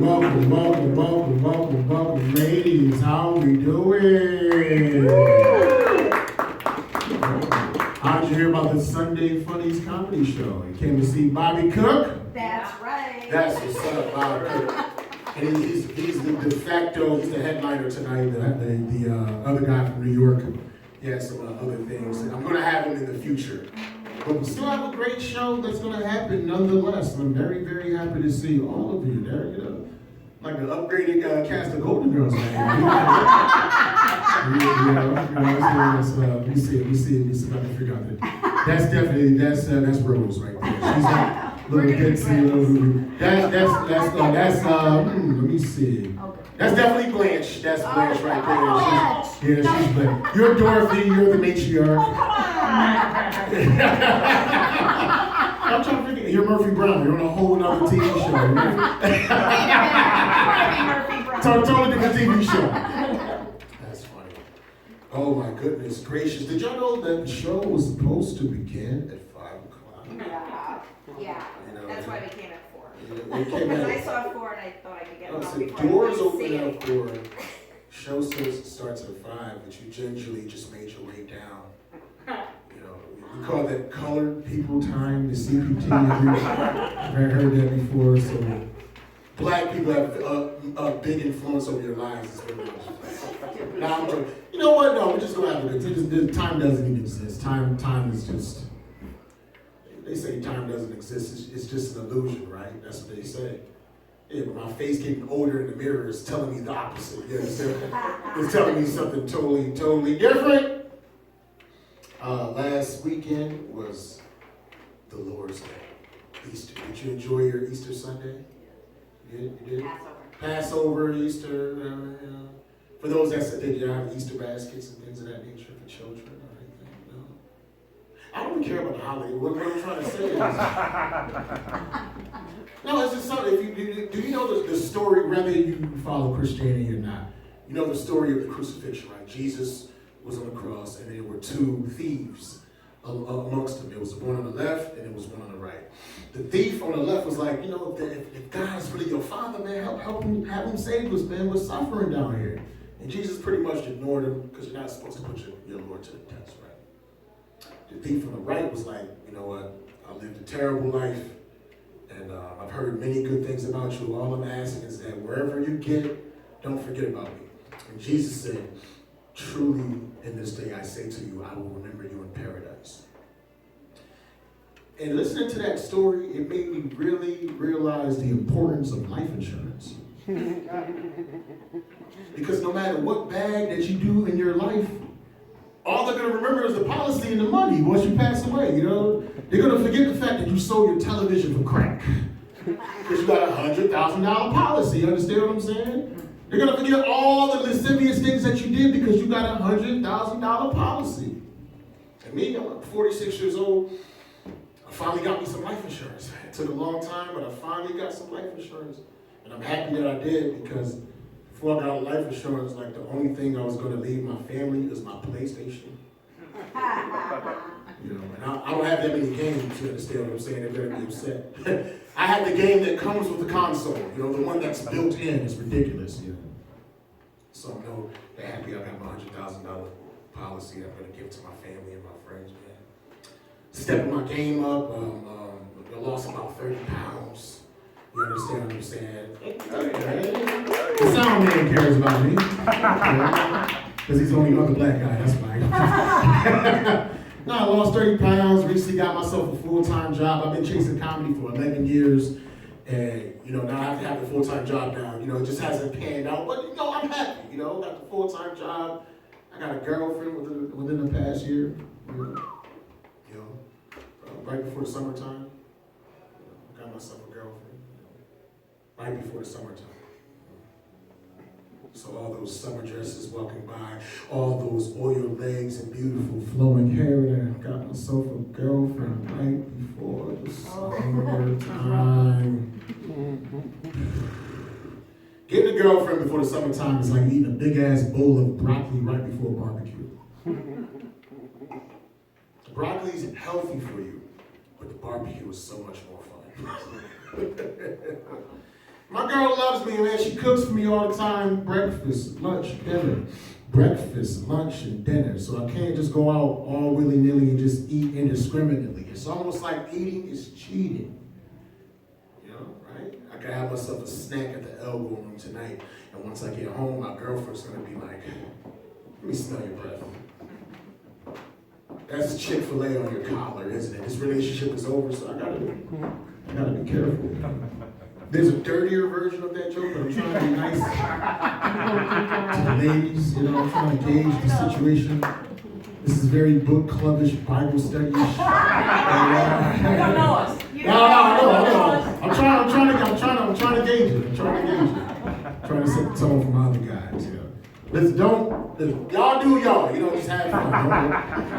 welcome, ladies. How we doing? How'd you hear about the Sunday Funnies comedy show? You came to see Bobby Cook? That's right. That's what's up, Bobby Cook. And he's the de facto, he's the headliner tonight, the other guy from New York. He has some other things. And I'm going to have him in the future. But we still have a great show that's going to happen nonetheless. I'm very, very happy to see all of you there. You know, like an upgraded cast of Golden Girls, man. We see it. About to figure out that. That's definitely, that's Rose right there. She's like little Dixie, let me see. That's definitely Blanche. That's Blanche right there. She's Blanche. You're Dorothy, you're the matriarch. I'm trying to figure. You're Murphy Brown. You're on a whole nother TV show. Totally different TV show. That's funny. Oh my goodness gracious! Did y'all know that the show was supposed to begin at 5 o'clock? Yeah. You know, that's why we came at 4. Because I saw 4 and I thought I could get it the before. doors open at 4. Show starts at 5, but you gingerly just made your way down. We call that colored people time, the CPT. I've heard that before. So black people have a big influence over your lives. Now I'm joking. You know what? No, we're just gonna have a good time. Time doesn't even exist. Time is just. They say time doesn't exist. It's just an illusion, right? That's what they say. Yeah, but my face getting older in the mirror is telling me the opposite. You understand? It's telling me something totally different. Last weekend was the Lord's Day, Easter. Did you enjoy your Easter Sunday? You did? Passover, Easter. For those that said they have Easter baskets and things of that nature for children or anything. No. I don't even care about the holiday. What I'm trying to say is, no, it's just something. Do you know the story? Whether you follow Christianity or not, you know the story of the crucifixion, right? Jesus was on the cross, and there were 2 thieves amongst them. There was one on the left, and there was one on the right. The thief on the left was like, if God's really your father, man, help him, have him save us, man. We're suffering down here. And Jesus pretty much ignored him, because you're not supposed to put your Lord to the test, right? The thief on the right was like, you know what, I lived a terrible life, and I've heard many good things about you. All I'm asking is that wherever you get, don't forget about me. And Jesus said, truly, in this day I say to you, I will remember you in paradise. And listening to that story, it made me really realize the importance of life insurance. Because no matter what bag that you do in your life, all they're going to remember is the policy and the money once you pass away. They're going to forget the fact that you sold your television for crack. Because you got a $100,000 policy. You understand what I'm saying? They're going to forget all the lascivious things that you did because you got a $100,000 policy. And me, I'm 46 years old. I finally got me some life insurance. It took a long time, but I finally got some life insurance. And I'm happy that I did, because before I got life insurance, like, the only thing I was going to leave my family is my PlayStation. And I don't have that many games, you understand what I'm saying? They're going to be upset. I have the game that comes with the console, the one that's built in. It's ridiculous, So I'm happy I got my $100,000 policy that I'm going to give to my family and my friends, man. Stepping my game up, I lost about 30 pounds. You understand what I'm saying? The sound man cares about me. Because he's the only other black guy, that's why. No, I lost 30 pounds, recently got myself a full-time job. I've been chasing comedy for 11 years. And, now I have to have a full-time job now. It just hasn't panned out. But, I'm happy, got the full-time job. I got a girlfriend within the past year, right before the summertime. I got myself a girlfriend, right before the summertime. So all those summer dresses walking by, all those oil legs and beautiful flowing hair, and I got myself a girlfriend right before the summertime. Getting a girlfriend before the summertime is like eating a big ass bowl of broccoli right before a barbecue. Broccoli is healthy for you, but the barbecue is so much more fun. My girl loves me, man. She cooks for me all the time. Breakfast, lunch, dinner. Breakfast, lunch, and dinner. So I can't just go out all willy-nilly and just eat indiscriminately. It's almost like eating is cheating. You know, right? I gotta have myself a snack at the elbow room tonight. And once I get home, my girlfriend's gonna be like, let me smell your breath. That's Chick-fil-A on your collar, isn't it? This relationship is over, so I gotta be careful. There's a dirtier version of that joke, but I'm trying to be nice to the ladies. You know, I'm trying to gauge the situation. This is very book clubbish, Bible study-ish. You don't know us. No. I'm trying to gauge it. I'm trying to set the tone for my other guys. You know. Listen, y'all do y'all. You know, just have fun.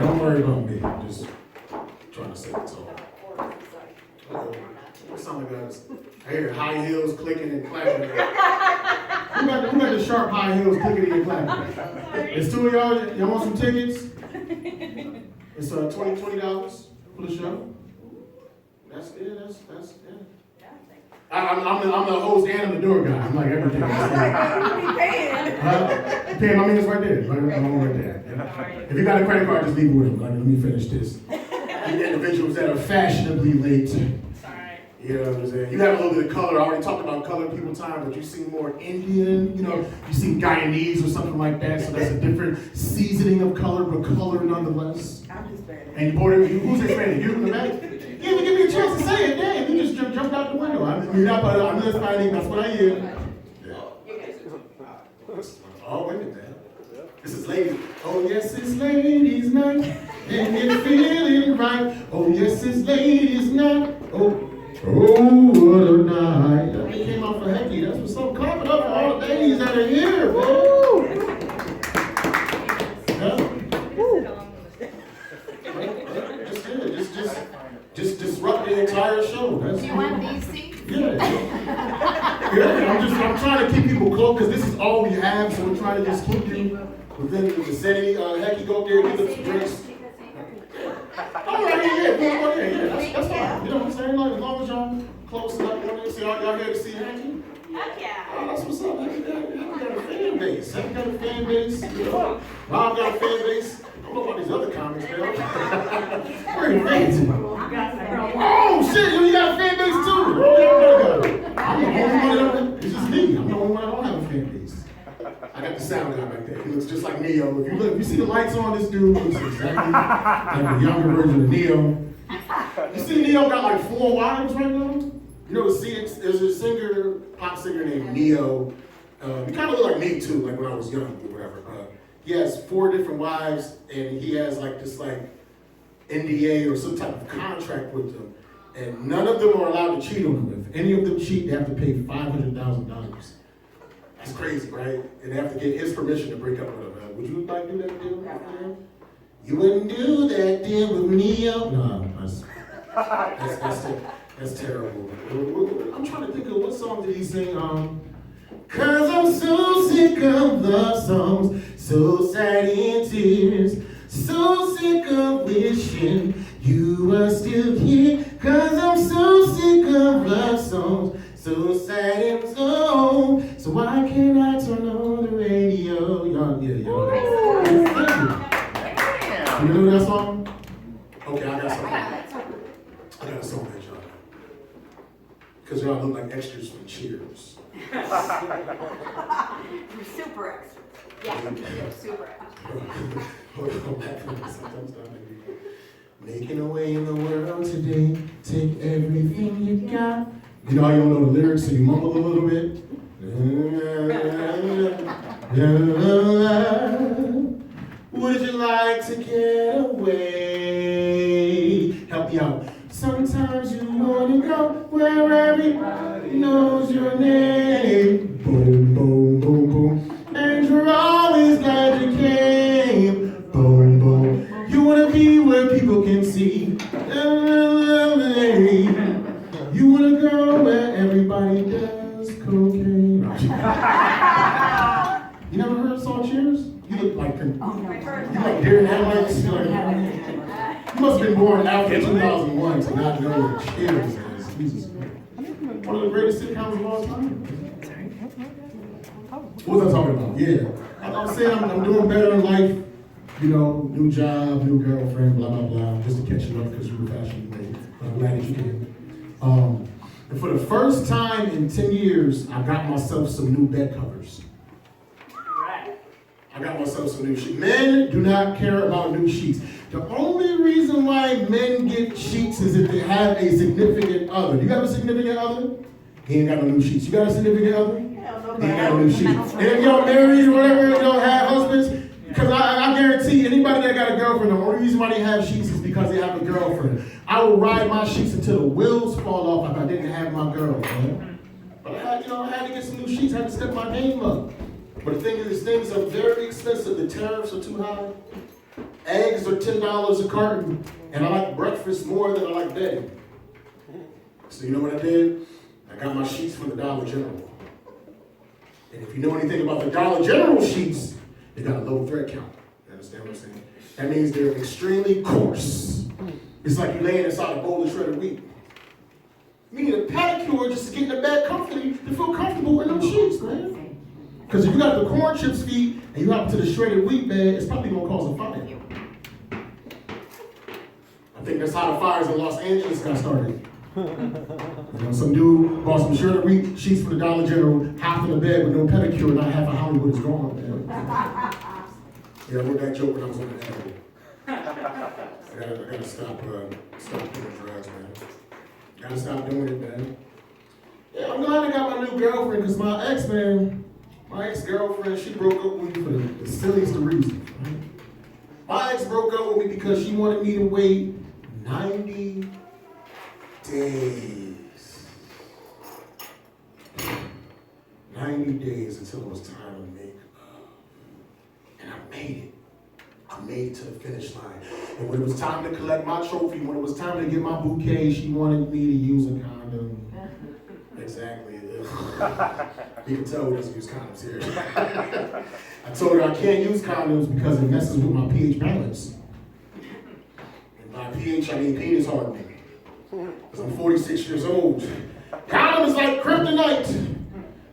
Don't worry about me. I'm just trying to set the tone. What sound like that? I hear high heels clicking and clapping. Who got the sharp high heels clicking and clapping? It's two of y'all. Y'all want some tickets? It's $20 for the show. That's yeah. I'm the host and I'm the door guy. I'm like everything. You'll be paying. Paying my minutes right there. Right there. If you got a credit card, just leave it with them. Let me finish this. The individuals that are fashionably late. You know what I'm saying? You have a little bit of color. I already talked about colored people time, but you seem more Indian, you know, you seem Guyanese or something like that, so that's a different seasoning of color, but color nonetheless. I'm Hispanic. And you Puerto Rican, who's Hispanic? You in the back? You didn't give me a chance to say it, damn, you just jumped out the window. I'm Hispanic, that's what I hear. Yeah. Oh, wait a minute. This is ladies. Oh, yes, it's ladies' night, and you're feeling right. Oh, yes, it's ladies' night. Oh, what a night. That came out for Hecky. That's what's up. Clap it up for all the ladies that are here, man. Just disrupt the entire show. That's Do you want these seats? Yeah. I'm trying to keep people close because this is all we have, so we're trying to just keep you within the vicinity. Hecky, go up there, give them some drinks. All right, yeah, that's fine. You know what I'm saying? Like, as long as y'all close enough, you know, see y'all here to see Hecky. Heck yeah. Oh, that's what's up. Hecky got a fan base. Hecky got a fan base. You know, Rob got a fan base. I don't know about these other comics, man. Very fancy. Oh, shit, you got a fan base too. I'm the only one that it's just me. I'm the only one that don't have a fan base. I got the sound guy back there. He looks just like Neo. If you see the lights on, this dude looks exactly like a younger version of Neo. You see Neo got like 4 wives right now? You know, there's a pop singer named Neo. He kind of looked like me too, like when I was young or whatever. He has 4 different wives, and he has like this NDA or some type of contract with them. And none of them are allowed to cheat on them. If any of them cheat, they have to pay $500,000. That's crazy, right? And they have to get his permission to break up with him. Would you like to do that deal with him? You wouldn't do that deal with Neo? No, that's terrible. I'm trying to think of what song did he sing? Cause I'm so sick of love songs, so sad in tears, so sick of wishing you were still here. Cause I'm so sick of love songs, so sad and slow. So why can't I turn on the radio? Y'all. You know that song? Okay, I got a song that y'all know. Because y'all look like extras from Cheers. You're super extra. Yeah, you're super extra. Making a way in the world today, take everything you got. You know how you don't know the lyrics, so you mumble a little bit. Would you like to get away? Help me out. Sometimes you wanna go where everybody knows your name. Boom, boom, boom, boom. And you're always glad you came. Boom, boom. You wanna be where people can see. You wanna go where everybody does cocaine. You never heard the song Cheers? You look like you like deer in headlights. You must have been born after 2001 to not know what Cheers is. Jesus. Why one of the greatest sitcoms of all time. What was I talking about? Yeah. I'm saying I'm doing better in life. You know, new job, new girlfriend, blah, blah, blah. Just to catch you up because you were fashionably late. I'm glad that you came. And for the first time in 10 years, I got myself some new bed covers. I got myself some new sheets. Men do not care about new sheets. The only reason why men get sheets is if they have a significant other. Do you have a significant other? He ain't got no new sheets. You got a significant other? He ain't got no new sheets. And if y'all married or whatever, you don't have husbands, because I guarantee anybody that got a girlfriend, the only reason why they have sheets is because they have a girlfriend. I will ride my sheets until the wheels fall off if I didn't have my girlfriend. But I had to get some new sheets. I had to step my game up. But the thing is, these things are very expensive. The tariffs are too high. Eggs are $10 a carton. And I like breakfast more than I like bed. So you know what I did? I got my sheets from the Dollar General. And if you know anything about the Dollar General sheets, they got a low thread count. You understand what I'm saying? That means they're extremely coarse. It's like you laying inside a bowl of shredded wheat. You need a pedicure just to get in the bed comfortably to feel comfortable in those sheets, man. Because if you got the corn chips feet and you hop to the shredded wheat bed, it's probably going to cause a fire. I think that's how the fires in Los Angeles got started. Some dude bought some shredded wheat sheets from the Dollar General, hopped in the bed with no pedicure, and not half of Hollywood is gone. Yeah, I wrote that joke when I was on the interview. I gotta stop doing drugs, man. Gotta stop doing it, man. Yeah, I'm glad I got my new girlfriend, because my ex-girlfriend, she broke up with me for the silliest of reasons. Right? My ex broke up with me because she wanted me to wait 90 days. 90 days until it was time to make love. And I made it. I made it to the finish line. And when it was time to collect my trophy, when it was time to get my bouquet, she wanted me to use a condom. Exactly. You can tell we doesn't use condoms here. I told her I can't use condoms because it messes with my pH balance. And by pH, I mean penis hardening. Because I'm 46 years old. Condom is like kryptonite.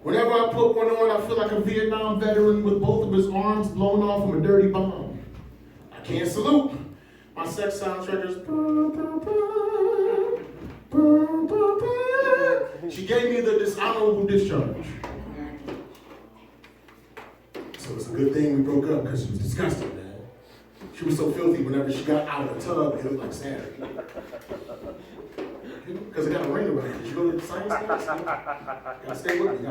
Whenever I put one on, I feel like a Vietnam veteran with both of his arms blown off from a dirty bomb. I can't salute. My sex soundtrack is... She gave me the dishonorable discharge. So it's a good thing we broke up because she was disgusting, man. She was so filthy whenever she got out of the tub, it looked like Saturday. Because it got a ring around it. Did you go to the science class? Gotta stay with me.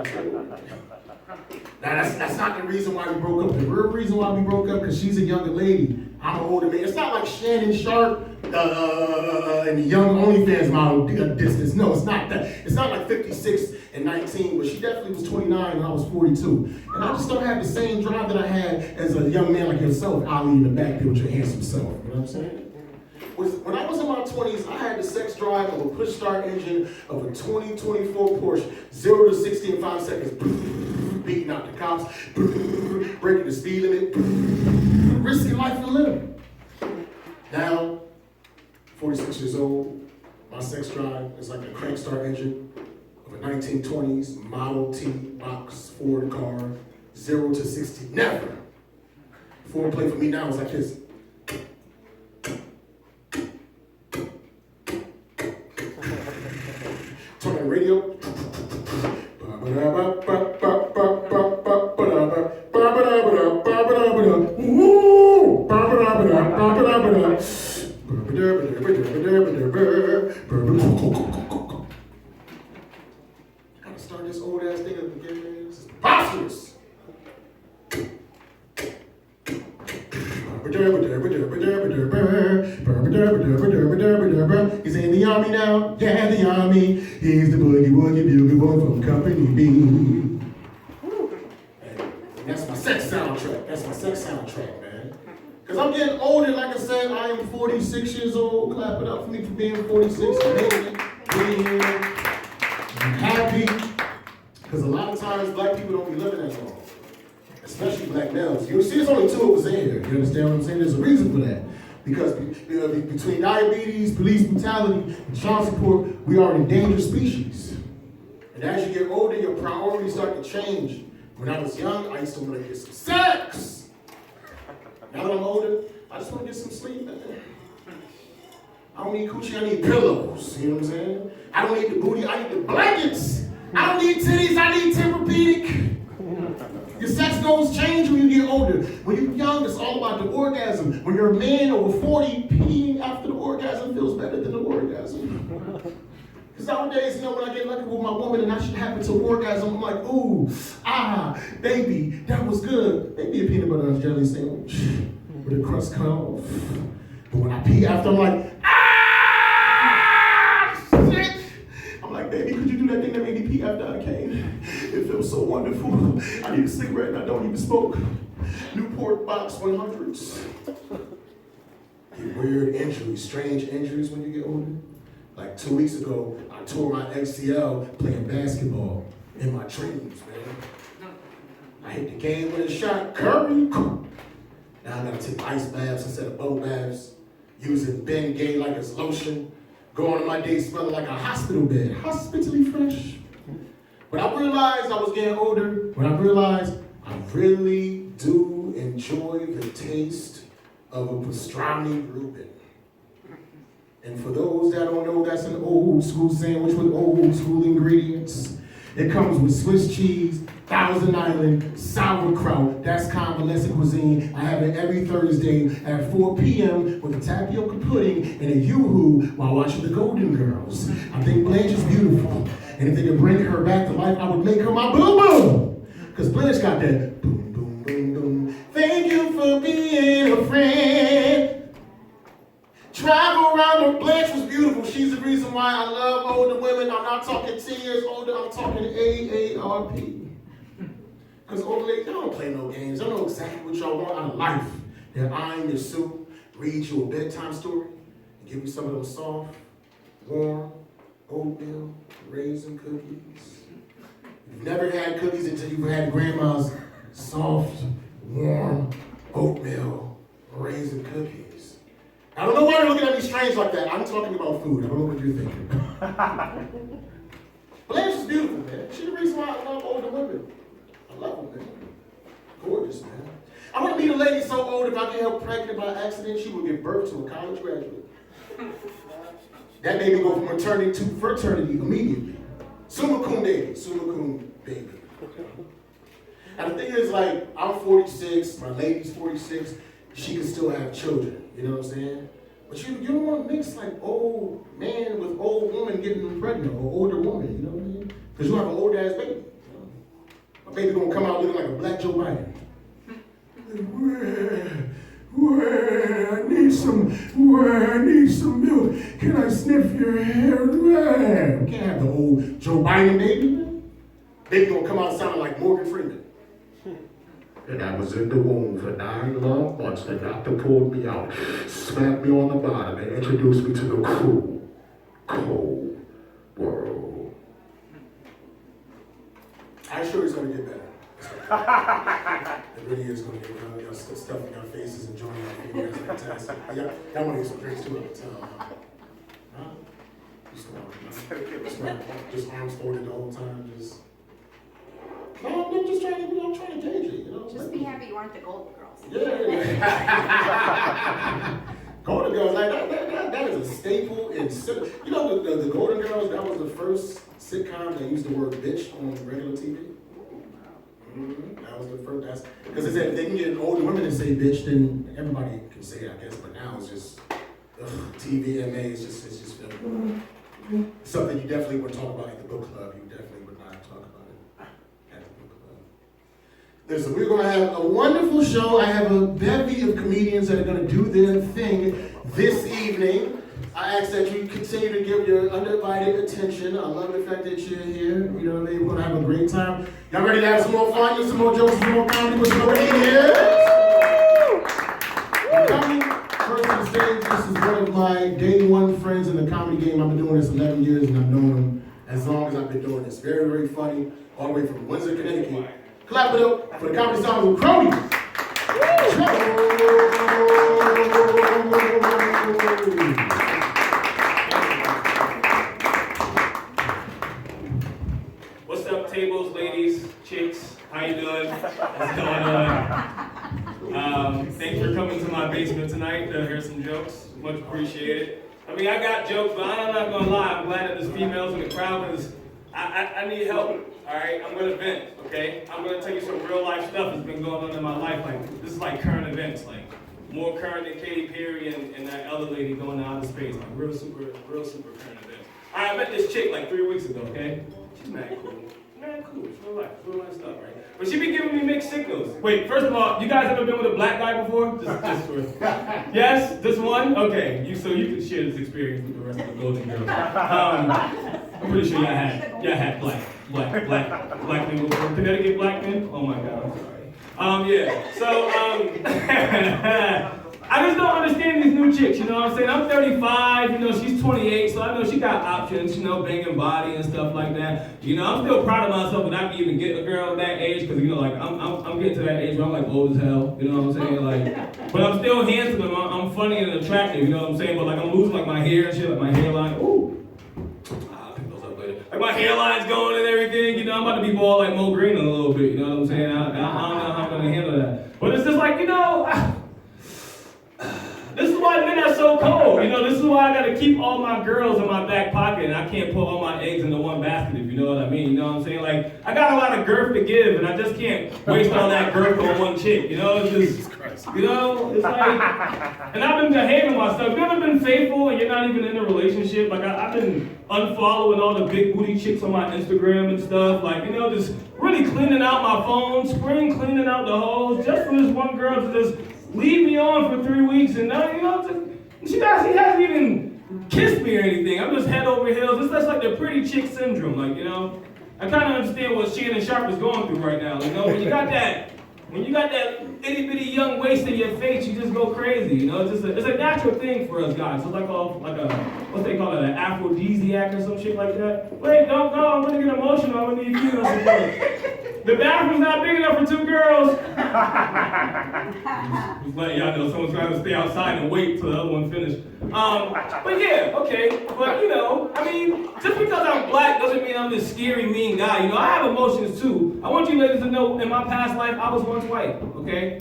Now that's not the reason why we broke up. The real reason why we broke up because she's a younger lady. I'm an older man. It's not like Shannon Sharp and the young OnlyFans model distance. No, it's not that. It's not like 56 and 19, but she definitely was 29 and I was 42. And I just don't have the same drive that I had as a young man like yourself, Ali, in the back there with your handsome self. You know what I'm saying? When I was in my 20s, I had the sex drive of a push-start engine of a 2024 Porsche, 0 to 60 in 5 seconds, beating out the cops, breaking the speed limit, risking life and limb. Now, 46 years old, my sex drive is like a crank start engine of a 1920s Model T box Ford car, 0 to 60, never. Foreplay for me now is like this. Turn on the radio. Gotta start this old ass thing at the beginning. This is preposterous. He's in the army now, yeah, the army. He's the boogie bugle boy from Company B. And that's my sex soundtrack. That's my sex soundtrack, man. Because I'm getting older, like I said, I am 46 years old. Clap it up for me for being 46. I'm happy. Because a lot of times black people don't be living that long. Especially black males. You see, there's only 2 of us in here. You understand what I'm saying? There's a reason for that. Because between diabetes, police brutality, and child support, we are an endangered species. And as you get older, your priorities start to change. When I was young, I used to want to get some sex. Now that I'm older, I just want to get some sleep, man. I don't need coochie, I need pillows. You know what I'm saying? I don't need the booty, I need the blankets. I don't need titties, I need Tempur-Pedic. Your sex goals change when you get older. When you're young, it's all about the orgasm. When you're a man over 40, peeing after the orgasm feels better than the orgasm. Because nowadays, you know, when I get lucky with my woman and I should happen to orgasm, I'm like, ooh, baby, that was good. Maybe a peanut butter and jelly sandwich with the crust cut off. But when I pee after, I'm like, shit. I'm like, baby, could you do that thing that made me pee after I came? It feels so wonderful. I need a cigarette and I don't even smoke. Newport Box 100s. Get weird injuries, strange injuries when you get older. Like 2 weeks ago, I tore my ACL playing basketball in my dreams, man. I hit the game with a shot, Curry. Now I gotta take ice baths instead of bubble baths, using Ben Gay like it's lotion, going on my day smelling like a hospital bed, hospitally fresh. But I realized I was getting older, when I realized I really do enjoy the taste of a pastrami Reuben. And for those that don't know, that's an old school sandwich with old school ingredients. It comes with Swiss cheese, Thousand Island, sauerkraut. That's convalescent cuisine. I have it every Thursday at 4 p.m. with a tapioca pudding and a yoo-hoo while watching the Golden Girls. I think Blanche is beautiful. And if they could bring her back to life, I would make her my boo-boo. Because Blanche got that boom, boom, boom, boom. Thank you for being a friend. Travel around the Blanche was beautiful. She's the reason why I love older women. I'm not talking 10 years older, I'm talking AARP. Because older ladies, y'all don't play no games. Y'all know exactly what y'all want out of life. They'll iron your suit, read you a bedtime story, and give you some of those soft, warm, oatmeal, raisin cookies. You've never had cookies until you've had grandma's soft, warm, oatmeal, raisin cookies. I don't know why you're looking at me strange like that. I'm talking about food. I don't know what you're thinking. Blanche is beautiful, man. She's the reason why I love older women. I love them, man. Gorgeous, man. I want to meet a lady so old, if I get her pregnant by accident, she will give birth to a college graduate. That baby go from maternity to fraternity immediately. Summa cum baby. And the thing is, like, I'm 46, my lady's 46, she can still have children, you know what I'm saying? But you don't want to mix like old man with old woman getting them pregnant, or older woman, you know what I mean? Because you have an old ass baby. You know? My baby gonna come out looking like a black Joe Biden. Where, I need some milk. Can I sniff your hair? We can't have the old Joe Biden baby, man. Baby gonna come out sounding like Morgan Freeman. And I was in the womb for 9 long months. The doctor pulled me out, smacked me on the bottom, and introduced me to the cruel, cold world. I'm sure it's going to get better. It really is going to get better. Y'all stuffing your faces, enjoying your fingers. Fantastic. Y'all want to get some drinks too at the time. Huh? Just arms folded the whole time. No, I'm just trying to gauge it, you know? Just be happy you aren't the Golden Girls. Yeah. Golden Girls, like that is a staple in, you know, the Golden Girls, that was the first sitcom that used the word bitch on regular TV. Mm-hmm. That was the first, because they said if they can get older women to say bitch, then everybody can say it, I guess, but now it's just, TVMA is just something you definitely would talk about at the book club. You definitely would not talk about it at the book club. Listen, we're going to have a wonderful show. I have a bevy of comedians that are going to do their thing this evening. I ask that you continue to give your undivided attention. I love the fact that you're here. You know what I mean? We're going to have a great time. Y'all ready to have some more fun, some more jokes, some more comedy with some here? Coming first on stage, this is one of my day one friends in the comedy game. I've been doing this 11 years and I've known him as long as I've been doing this. Very, very funny, all the way from Windsor, Connecticut. Clap it up for the comedy song with Cronies. Funnies, chicks, how you doing? What's going on? Thanks for coming to my basement tonight to hear some jokes. Much appreciated. I mean, I got jokes, but I'm not gonna lie. I'm glad that there's females in the crowd because I need help. All right, I'm gonna vent. Okay, I'm gonna tell you some real life stuff that's been going on in my life. Like this is like current events, like more current than Katy Perry and that other lady going out of space. Like real super current events. All right, I met this chick like 3 weeks ago. Okay, she's mad cool. Man, cool. It's real life stuff, right? But she be giving me mixed signals. Wait, first of all, you guys ever been with a black guy before? Just for yes, this one. Okay, so you can share this experience with the rest of the Golden Girls. I'm pretty sure y'all had black men before. Connecticut black men. Oh my God, I'm sorry. Yeah. So I just don't understand these new chicks, you know what I'm saying? I'm 35, you know, she's 28, so I know she got options, you know, banging body and stuff like that. You know, I'm still proud of myself that I can even get a girl at that age, because, you know, like, I'm getting to that age where I'm, like, old as hell, you know what I'm saying? Like, but I'm still handsome, and I'm funny and attractive, you know what I'm saying? But, like, I'm losing, like, my hair and shit, like, my hairline, ooh. I'll pick those up later. Like, my hairline's going and everything, you know, I'm about to be bald like Mo Green in a little bit, you know what I'm saying? I don't know how I'm going to handle that. But it's just like, you know, this is why men are so cold. You know, this is why I gotta keep all my girls in my back pocket and I can't put all my eggs into one basket, if you know what I mean. You know what I'm saying? Like, I got a lot of girth to give and I just can't waste all that girth on one chick. You know, it's just, you know, it's like, and I've been behaving myself. You've ever been faithful and you're not even in a relationship? Like, I've been unfollowing all the big booty chicks on my Instagram and stuff. Like, you know, just really cleaning out my phone, spring cleaning out the holes, just for this one girl to just leave me on for 3 weeks, and now, you know, she hasn't even kissed me or anything. I'm just head over heels. It's just like the pretty chick syndrome, like, you know. I kind of understand what Shannon Sharp is going through right now. You know, when you got that itty bitty young waist in your face, you just go crazy. You know, it's a natural thing for us guys. It's like a what they call it, an aphrodisiac or some shit like that. Wait, don't go. I'm gonna get emotional. I'm gonna need female support. The bathroom's not big enough for 2 girls. Just letting y'all know someone's trying to stay outside and wait till the other one finished. But yeah, okay. But you know, I mean, just because I'm black doesn't mean I'm this scary, mean guy. You know, I have emotions too. I want you ladies to know, in my past life, I was once white. Okay.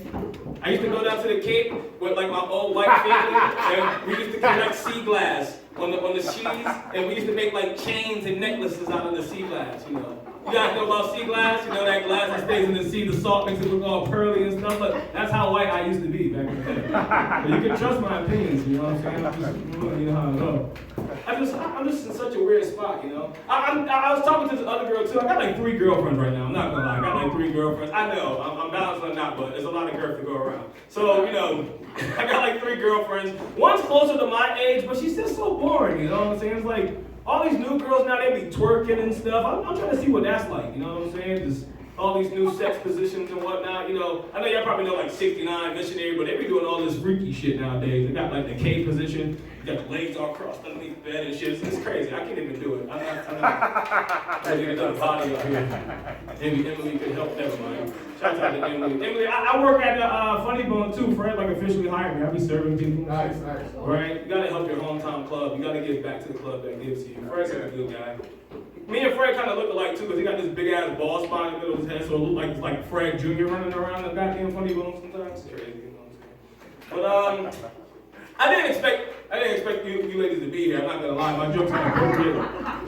I used to go down to the Cape with like my old white family, and we used to collect sea glass on the sheets, and we used to make like chains and necklaces out of the sea glass. You know. You guys know about sea glass? You know that glass that stays in the sea, the salt makes it look all pearly and stuff. But that's how white I used to be back in the day. But you can trust my opinions, you know what I'm saying? You know how I go. I'm just in such a weird spot, you know? I was talking to this other girl too. I got like 3 girlfriends right now. I'm not gonna lie. I got like 3 girlfriends. I know, I'm balanced on that, but there's a lot of girth to go around. So, you know, I got like 3 girlfriends. One's closer to my age, but she's still so boring, you know what I'm saying? It's like, all these new girls now, they be twerking and stuff. I'm trying to see what that's like, you know what I'm saying? Just all these new sex positions and whatnot, you know. I know y'all probably know like 69 missionary, but they be doing all this freaky shit nowadays. They got like the K position, you got the legs all crossed underneath the bed and shit. It's crazy. I can't even do it. I'm not even done a body up here. Emily could help, never mind. Shout out to Emily. Emily, I work at the Funny Bone too. Fred like officially hired me. I be serving people. Nice. Right? You gotta help your hometown club. You gotta give back to the club that gives to you. Fred's a good guy. Me and Fred kind of look alike too, because he got this big ass bald spot in the middle of his head, so it look like it's like Fred Jr. running around the goddamn Funny Bone sometimes. It's crazy, you know what I'm saying? But I didn't expect you ladies to be here. I'm not gonna lie, my jokes aren't appropriate.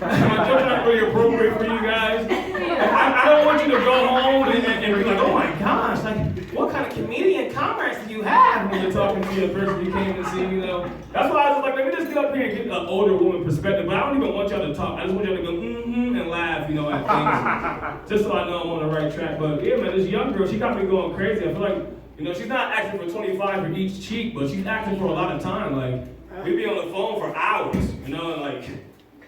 My jokes aren't really appropriate for you guys. I don't want you to go home and be like, oh my gosh, like what kind of comedian comrades do you have when you're talking to the person you came to see, you know? That's why I was like, let me just get up here and get an older woman perspective, but I don't even want y'all to talk. I just want y'all to go and laugh, you know, at things. Just so I know I'm on the right track. But yeah, man, this young girl, she got me going crazy. I feel like, you know, she's not asking for 25 for each cheek, but she's asking for a lot of time. Like, we be on the phone for hours, you know, and like,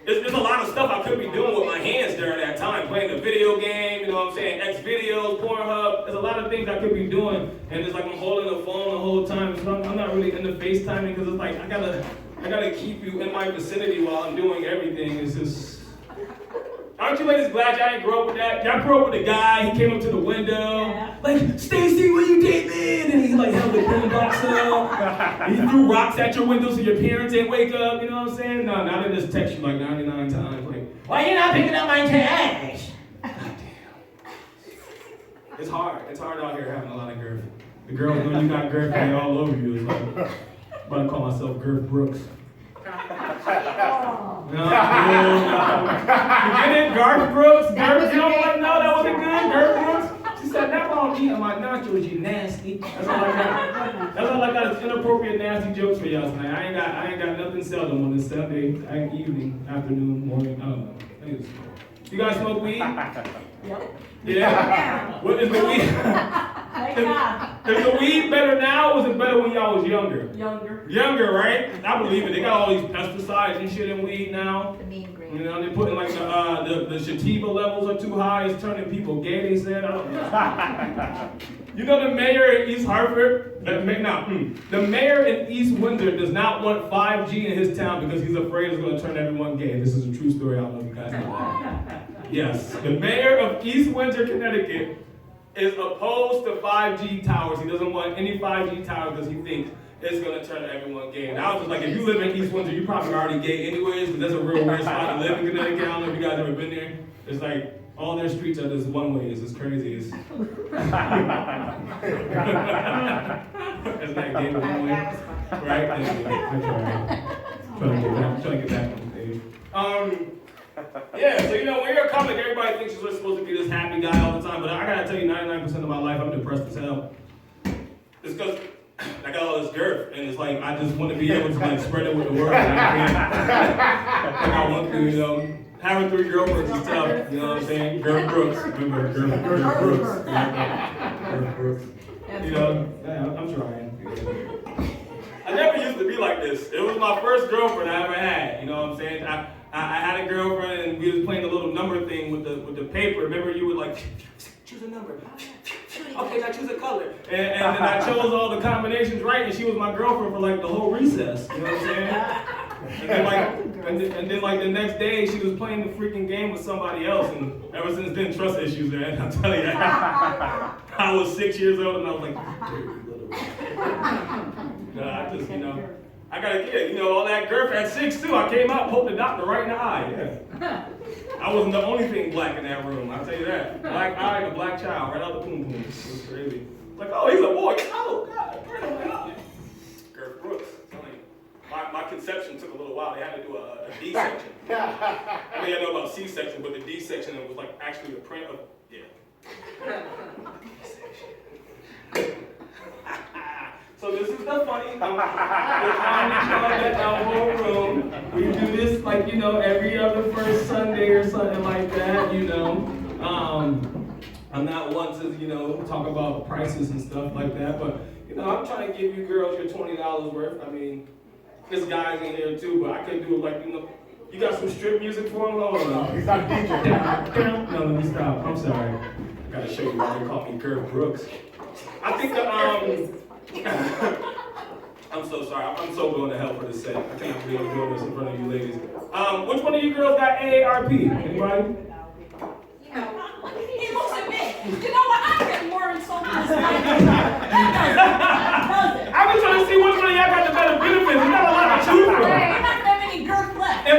there's a lot of stuff I could be doing with my hands during that time, playing a video game, you know what I'm saying, X videos, Pornhub. There's a lot of things I could be doing, and it's like I'm holding the phone the whole time, so I'm not really into FaceTiming, because it's like, I gotta keep you in my vicinity while I'm doing everything. It's just, aren't you ladies glad y'all didn't grow up with that? Y'all grew up with a guy, he came up to the window, like, Stacy, will you date me? And he like held the boombox up. He threw rocks at your window so your parents didn't wake up, you know what I'm saying? No, now they just text you like 99 times, like, why you not picking up my trash? Goddamn. It's hard. It's hard out here having a lot of girth. The girls know you got girth and they all over you. It's like, I'm about to call myself Girth Brooks. No. You get it? Garth Brooks? Girth, you don't like, no, that wasn't good? Girth Brooks? She said, that won't eat on my nostrils, you nasty. That's all I got. That's all I got is inappropriate, nasty jokes for y'all tonight. I ain't got nothing seldom on this Sunday, evening, afternoon, morning, I don't know. You guys smoke weed? Yep. Yeah? What is the weed? Is the weed better now or was it better when y'all was younger? Younger. Younger, right? I believe it. They got all these pesticides and shit in weed now. The mean green. You know, they're putting like the sativa levels are too high. It's turning people gay, they said. I don't know. You know the mayor in East Hartford? The mayor in East Windsor does not want 5G in his town because he's afraid it's going to turn everyone gay. This is a true story. I don't know if you guys know that. Yes. The mayor of East Windsor, Connecticut is opposed to 5G towers. He doesn't want any 5G towers because he thinks it's going to turn everyone gay. And I was just like, if you live in East Windsor, you're probably already gay anyways, because that's a real weird spot to live in Connecticut. I don't know if you guys ever been there. It's like, all their streets are just one way. It's just crazy. It's isn't that gay one way? Right? Trying to get back on stage. Yeah, so you know, when you're a comic, everybody thinks you're supposed to be this happy guy all the time, but I gotta tell you, 99% of my life, I'm depressed as hell. It's because I got all this girth, and it's like, I just want to be able to like spread it with the world. Like I want to, you know. Having 3 girlfriends is tough, you know what I'm saying? Girth Brooks, remember, Girth Brooks. Girth Brooks. You know, yeah, I'm trying. I never used to be like this. It was my first girlfriend I ever had, you know what I'm saying? I had a girlfriend and we was playing the little number thing with the paper. Remember you would like, choose a number. Okay, now choose a color. And then I chose all the combinations right and she was my girlfriend for like the whole recess, you know what I'm saying? And then like the next day she was playing the freaking game with somebody else and ever since then trust issues there. And I'm telling you, I was 6 years old and I was like, dirty little. I just, you know, I got a kid, you know, all that girth at 6 too. I came out, poked the doctor right in the eye. Yeah. I wasn't the only thing black in that room, I'll tell you that. Black eye and a black child right out the poom poom. It was crazy. Like, oh, he's a boy. Oh, God. Girth Brooks. My conception took a little while. They had to do a D-section. I mean, I know about C-section, but the D-section was like actually a print of, yeah. So this is the funny, the whole room. We do this like, you know, every other first Sunday or something like that, you know. I'm not one to, you know, talk about prices and stuff like that, but, you know, I'm trying to give you girls your $20 worth. I mean, there's guys in here too, but I could do like, you know, you got some strip music for him? Hold on. He's not a DJ. No, let me stop. I'm sorry. I gotta show you why they call me Girth Brooks. I think I'm so sorry. I'm so going to hell for this set. I can't believe I'm doing this in front of you ladies. Which one of you girls got AARP? Anybody? You know, he looks at me. You know what? I get more insulted than I've been trying to see which one of y'all got the better benefits. There's not a lot to choose from. Hey, you're not gonna have any girth left. Hey,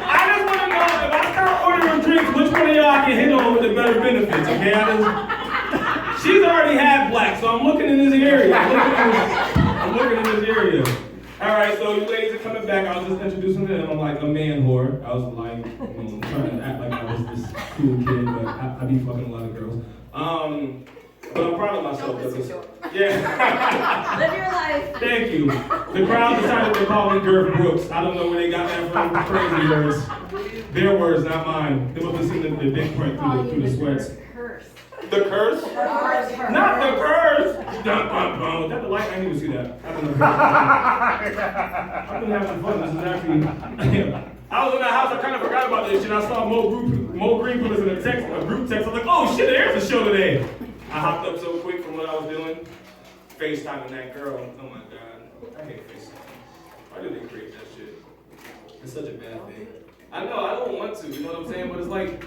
I just want to know if I start ordering drinks, which one of y'all can hit on with the better benefits, okay? She's already had black, so I'm looking in this area. I'm looking in this area. All right, so you ladies are coming back. I was just introducing them. I'm like a man whore. I was like, you know, trying to act like I was this cool kid, but I be fucking a lot of girls. But I'm proud of myself. Yeah. Live your life. Thank you. The crowd decided to call me Girth Brooks. I don't know where they got that from. Crazy words. Their words, not mine. They must have seen the big print through the sweats. The curse? Not the curse! Was that the light? I didn't even see that. I don't know. I've been having fun. This is actually. I was in the house. I kind of forgot about this shit. I saw Mo Green put us in a group text. I was like, oh shit, there's a show today. I hopped up so quick from what I was doing. FaceTiming that girl. Oh my God. I hate FaceTime. Why do they create that shit? It's such a bad thing. I know, I don't want to, you know what I'm saying? But it's like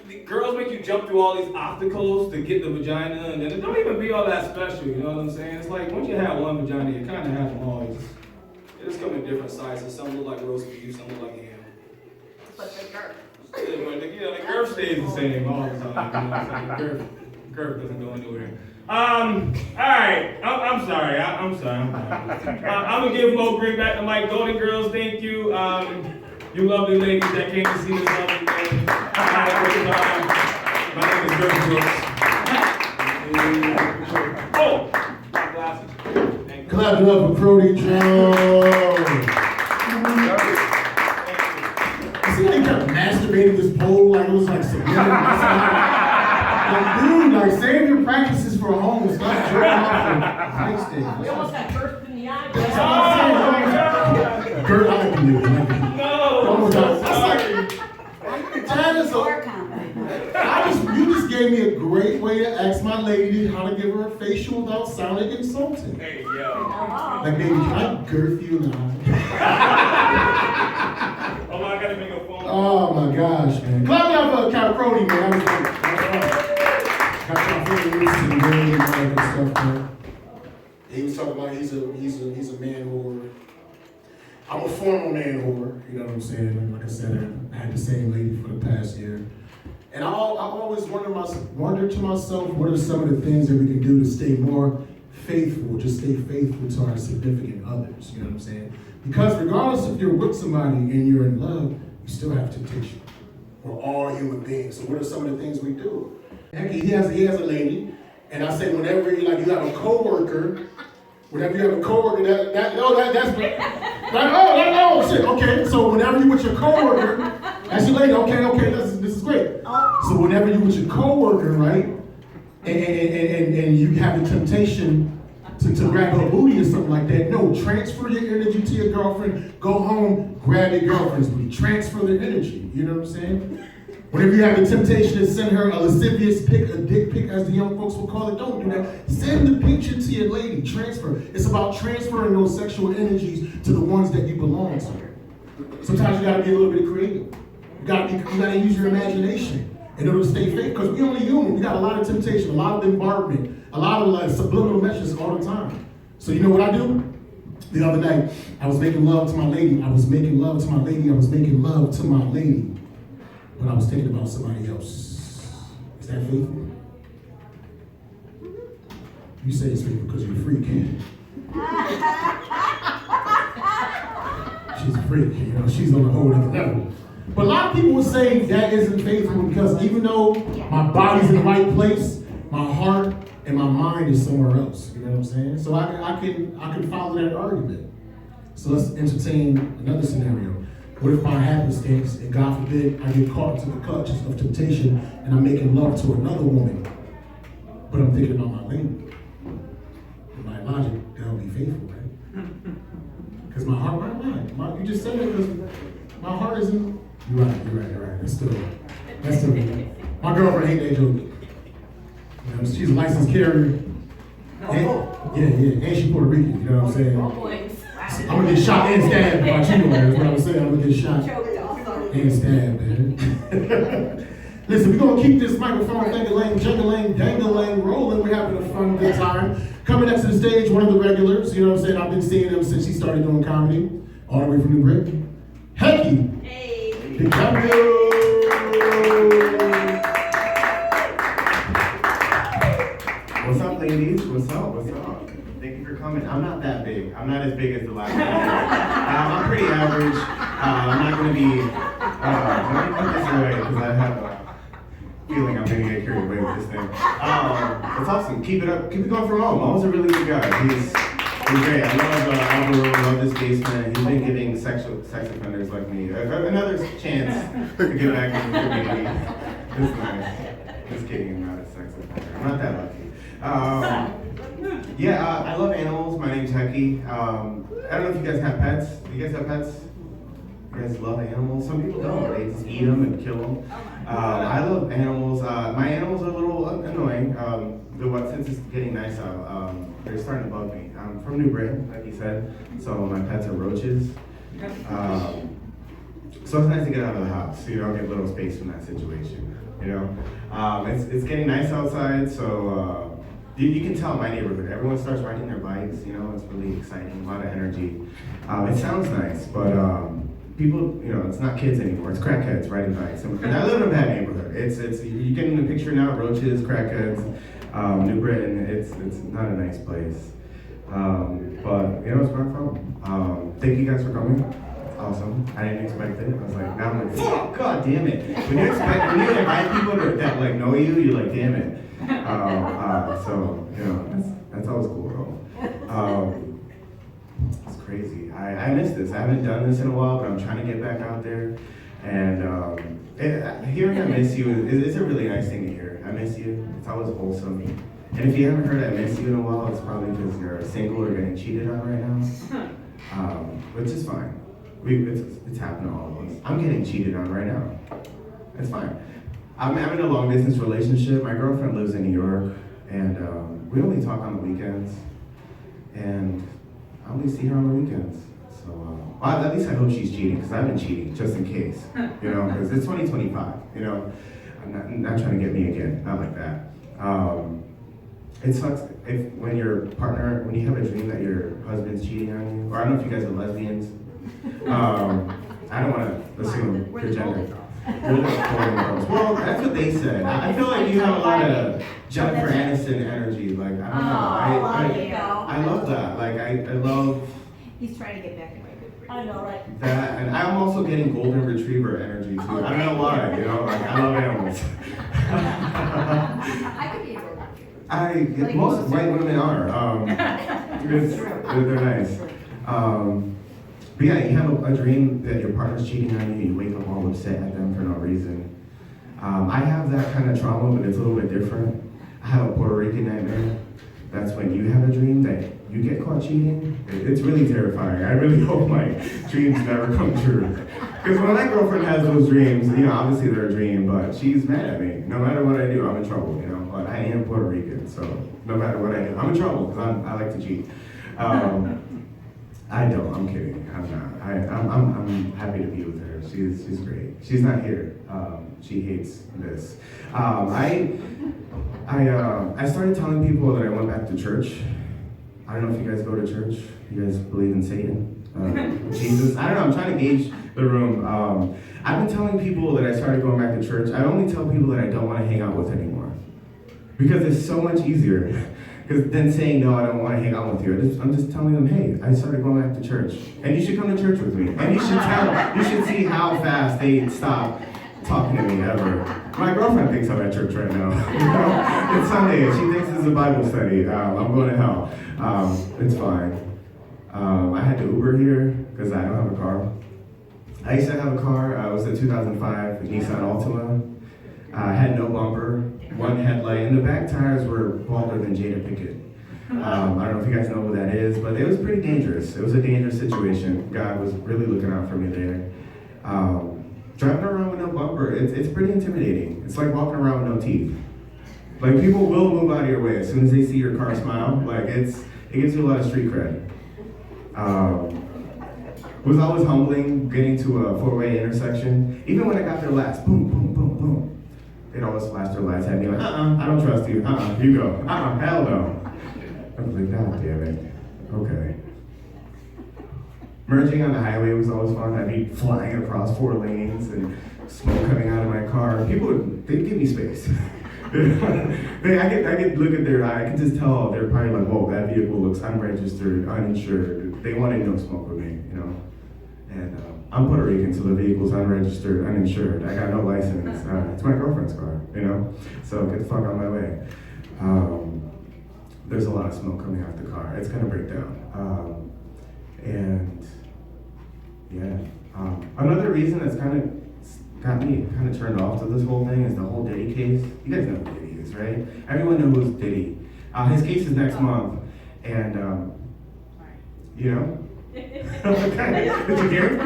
the girls make you jump through all these obstacles to get the vagina, and then it don't even be all that special, you know what I'm saying? It's like, once you have one vagina, you kind of have them all. They just come in different sizes. Some look like roast beef, some look like ham. But they're dark. Yeah, the curve stays the same all the time. You know what I'm saying? The curve doesn't go anywhere. All right. I'm sorry. I'm sorry. I'm gonna give Mo Green back the mic. Golden Girls, thank you. You lovely ladies that came to see this lovely thing. Had a great time. My name is Dirk Brooks. Oh, my glasses. Thank you. Clap it up for Brody Jones. See how he kept masturbating this pole like it was like subliminal. Like, dude, like save your practices for home. Stop jerking off for night stage. We almost got burst in the eye. That's what I'm saying. Kurt, I like you. No. You just gave me a great way to ask my lady how to give her a facial without sounding insulting. Hey, yo. Like, baby, can I girth you now? Oh, I gotta make a phone. Oh my gosh, man. Clap it up for Cal Crody, man. That was great. Got y'all feeling loose and good and all that good stuff, man. He was talking about he's a man whore. I'm a formal man whore, you know what I'm saying? Like I said, I had the same lady for the past year. And I've always wondered to myself, what are some of the things that we can do to stay more faithful, just stay faithful to our significant others, you know what I'm saying? Because regardless if you're with somebody and you're in love, you still have temptation. We're all human beings, so what are some of the things we do? Heck, he has a lady, and I say whenever you have a coworker, shit. Okay, so whenever you with your coworker, that's your lady. Okay, this is great. So whenever you with your coworker, right, and you have the temptation to grab her booty or something like that, no, transfer your energy to your girlfriend. Go home, grab your girlfriend's booty. Transfer their energy. You know what I'm saying? Whenever you have the temptation to send her a lascivious pic, a dick pic, as the young folks will call it, don't do that. Send the picture to your lady. Transfer. It's about transferring those sexual energies to the ones that you belong to. Sometimes you gotta be a little bit creative. You gotta use your imagination in order to stay faithful. Because we only human. We got a lot of temptation, a lot of bombardment, a lot of subliminal messages all the time. So you know what I do? The other night, I was making love to my lady. But I was thinking about somebody else. Is that faithful? You say it's faithful because you're a freak. She's a freak, you know, she's on a whole other level. But a lot of people would say that isn't faithful because even though my body's in the right place, my heart and my mind is somewhere else. You know what I'm saying? So I can follow that argument. So let's entertain another scenario. What if by happenstance, and God forbid, I get caught into the clutches of temptation and I'm making love to another woman, but I'm thinking about my lady? In my logic, that would be faithful, right? Because my heart, you just said it because my heart isn't. You're right. That's still. My girlfriend ain't that joke. You know, she's a licensed carrier. And she Puerto Rican, you know what I'm saying? I'm gonna get shot and stabbed if I cheat on her. That's what I was saying. I'm gonna get shot and stabbed, man. Listen, we're gonna keep this microphone dangling, rolling. We're having a fun, good time. Coming next to the stage, one of the regulars. You know what I'm saying? I've been seeing him since he started doing comedy, all the way from New Britain. Hecky. Hey. Big W. What's up, ladies? What's up? Thank you for coming. I'm not that big. I'm not as big as the last one. I'm pretty average. I'm not going to be, let me put this away because I have a feeling I'm going to get carried away with this thing. It's awesome. Keep it up. Keep it going for Mo. Mo's a really good guy. He's great. I love this basement. He's been giving sex offenders like me another chance to get back into the community. It's nice. Just kidding, I'm not a sex offender. I'm not that lucky. I love animals. My name's Hecky. I don't know if you guys have pets. Do you guys have pets? You guys love animals? Some people don't. They just eat them and kill them. I love animals. My animals are a little annoying. Since it's getting nice out, they're starting to bug me. I'm from New Britain, like you said, so my pets are roaches. So it's nice to get out of the house, so you don't get a little space from that situation. You know, it's getting nice outside, so you can tell in my neighborhood, everyone starts riding their bikes. You know, it's really exciting, a lot of energy. It sounds nice, but people, it's not kids anymore. It's crackheads riding bikes. And I live in a bad neighborhood. It's you getting the picture now. Roaches, crackheads, New Britain. It's not a nice place. But it's where I'm from. Thank you guys for coming. Awesome. I didn't expect it. I was like, now I'm like, fuck, god damn it. When you invite people that like know you, you're like, damn it. So that's always cool though. It's crazy. I miss this. I haven't done this in a while, but I'm trying to get back out there. And hearing I miss you is a really nice thing to hear. I miss you. It's always wholesome. And if you haven't heard I miss you in a while, it's probably because you're single or getting cheated on right now. Which is fine. It's happened to all of us. I'm getting cheated on right now. It's fine. I'm in a long distance relationship. My girlfriend lives in New York, and we only talk on the weekends. And I only see her on the weekends. So, well, at least I hope she's cheating, because I've been cheating, just in case. Because it's 2025, I'm not trying to get me again, not like that. It sucks when you have a dream that your husband's cheating on you, or I don't know if you guys are lesbians. I don't want to assume your gender. You're the Golden Girls. Well, that's what they said. I feel like you have a lot of Jennifer Aniston energy. Like, I don't know. I love that. Like, I love. He's trying to get back in my good graces. I know, right? That, and I'm also getting golden retriever energy too. I don't know why. Like, I love animals. I could be a golden retriever. Most white women are. They're nice. But yeah, you have a dream that your partner's cheating on you. You wake up all upset at them for no reason. I have that kind of trauma, but it's a little bit different. I have a Puerto Rican nightmare. That's when you have a dream that you get caught cheating. It's really terrifying. I really hope my dreams never come true. Because when my girlfriend has those dreams, obviously they're a dream, but she's mad at me. No matter what I do, I'm in trouble, But I am Puerto Rican, so no matter what I do, I'm in trouble because I like to cheat. I don't. I'm kidding. I'm not. I'm happy to be with her. She's great. She's not here. She hates this. I started telling people that I went back to church. I don't know if you guys go to church. You guys believe in Satan, Jesus. I don't know. I'm trying to gauge the room. I've been telling people that I started going back to church. I only tell people that I don't want to hang out with anymore because it's so much easier. Because then saying, no, I don't want to hang out with you. I'm just telling them, hey, I started going back to church. And you should come to church with me. And you should see how fast they stop talking to me ever. My girlfriend thinks I'm at church right now. It's Sunday, and she thinks it's a Bible study. I'm going to hell. It's fine. I had to Uber here because I don't have a car. I used to have a car. It was a 2005 Nissan Altima. I had no bumper, one headlight, and the back tires were balder than Jada Pinkett. I don't know if you guys know who that is, but it was pretty dangerous. It was a dangerous situation. God was really looking out for me there. Driving around with no bumper, it's pretty intimidating. It's like walking around with no teeth. Like, people will move out of your way as soon as they see your car smile. Like, it gives you a lot of street cred. It was always humbling getting to a four-way intersection. Even when I got there last, boom, boom, boom, boom. They'd always flash their lights at me like, I don't trust you. You go. Hell no. I was like, God damn it. Okay. Merging on the highway was always fun. I'd be flying across 4 lanes and smoke coming out of my car. They'd give me space. I could look at their eye. I could just tell they're probably like, whoa, that vehicle looks unregistered, uninsured. They wanted no smoke with me, And I'm Puerto Rican, so the vehicle's unregistered, uninsured. I got no license. It's my girlfriend's car, So get the fuck out of my way. There's a lot of smoke coming out the car. It's gonna break down. Another reason that's kind of got me kind of turned off to this whole thing is the whole Diddy case. You guys know who Diddy is, right? Everyone knows who's Diddy. His case is next month, and Okay. Did you hear it?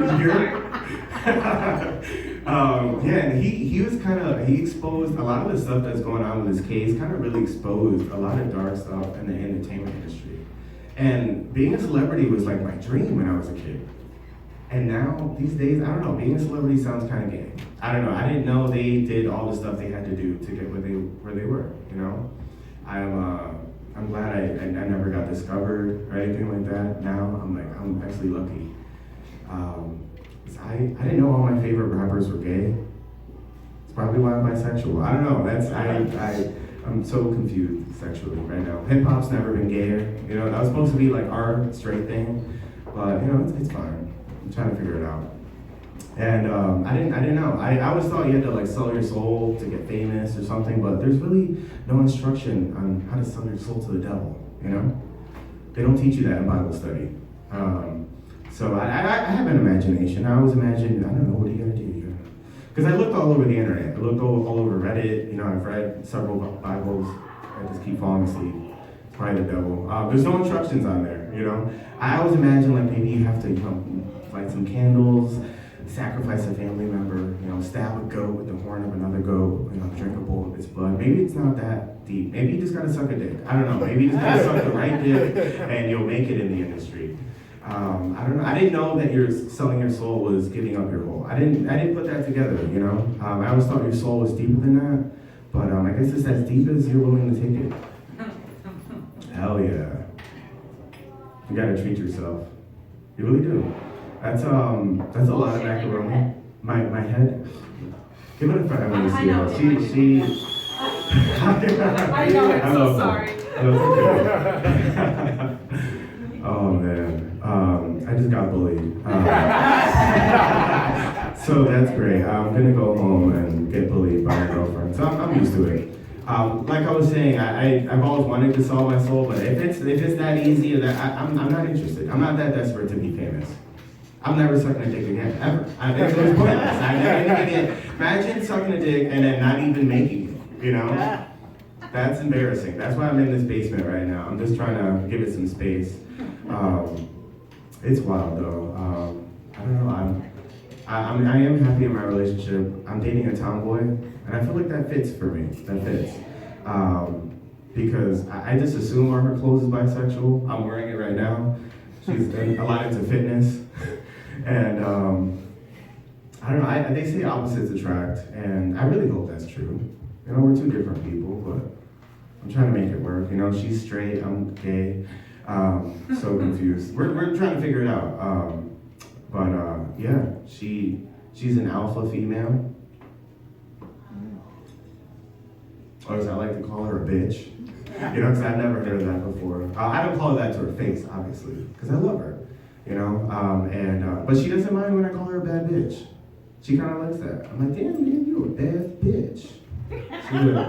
And he exposed a lot of the stuff that's going on with his case, kind of really exposed a lot of dark stuff in the entertainment industry. And being a celebrity was like my dream when I was a kid. And now, these days, I don't know, being a celebrity sounds kind of gay. I don't know, I didn't know they did all the stuff they had to do to get where they were, I'm glad I never got discovered or anything like that. Now I'm actually lucky. I didn't know all my favorite rappers were gay. It's probably why I'm bisexual. I don't know. I'm so confused sexually right now. Hip hop's never been gayer. You know, that was supposed to be like our straight thing, but you know, it's fine. I'm trying to figure it out. And I didn't know. I always thought you had to like sell your soul to get famous or something, but there's really no instruction on how to sell your soul to the devil. You know, they don't teach you that in Bible study. So I have an imagination. I always imagine, I don't know, what are you gonna do? Because I looked all over the internet. I looked all over Reddit. You know, I've read several Bibles. I just keep falling asleep. It's probably the devil. There's no instructions on there, you know. I always imagine like maybe you have to, you know, light some candles, sacrifice a family member, you know, stab a goat with the horn of another goat, you know, drink a bowl of its blood. Maybe it's not that deep. Maybe you just gotta suck a dick. I don't know. Maybe you just gotta suck the right dick and you'll make it in the industry. I don't know. I didn't know that selling your soul was giving up your whole. I didn't put that together, you know. I always thought your soul was deeper than that, but I guess it's as deep as you're willing to take it. Hell yeah. You gotta treat yourself. You really do. That's a lot of macaroni. My head. Give it a five when you see her. She. I know. I'm so sorry. Oh man, I just got bullied. So that's great. I'm gonna go home and get bullied by my girlfriend. So I'm used to it. Like I was saying, I've always wanted to sell my soul, but if it's that easy, or that I'm not interested. I'm not that desperate to be famous. I'm never sucking a dick again, ever. It was pointless. Imagine sucking a dick and then not even making it. You know, that's embarrassing. That's why I'm in this basement right now. I'm just trying to give it some space. It's wild though. I don't know. I am happy in my relationship. I'm dating a tomboy, and I feel like that fits for me. That fits. Because I just assume her clothes is bisexual. I'm wearing it right now. She's a lot into fitness. And I don't know, they say opposites attract, and I really hope that's true. You know, we're two different people, but I'm trying to make it work. You know, she's straight, I'm gay. So confused. We're trying to figure it out. Yeah, she's an alpha female. Or as I like to call her a bitch. You know, because I've never heard of that before. I don't call her that to her face, obviously, because I love her. You know, but she doesn't mind when I call her a bad bitch. She kind of likes that. I'm like, damn, man, you're a bad bitch. She's like,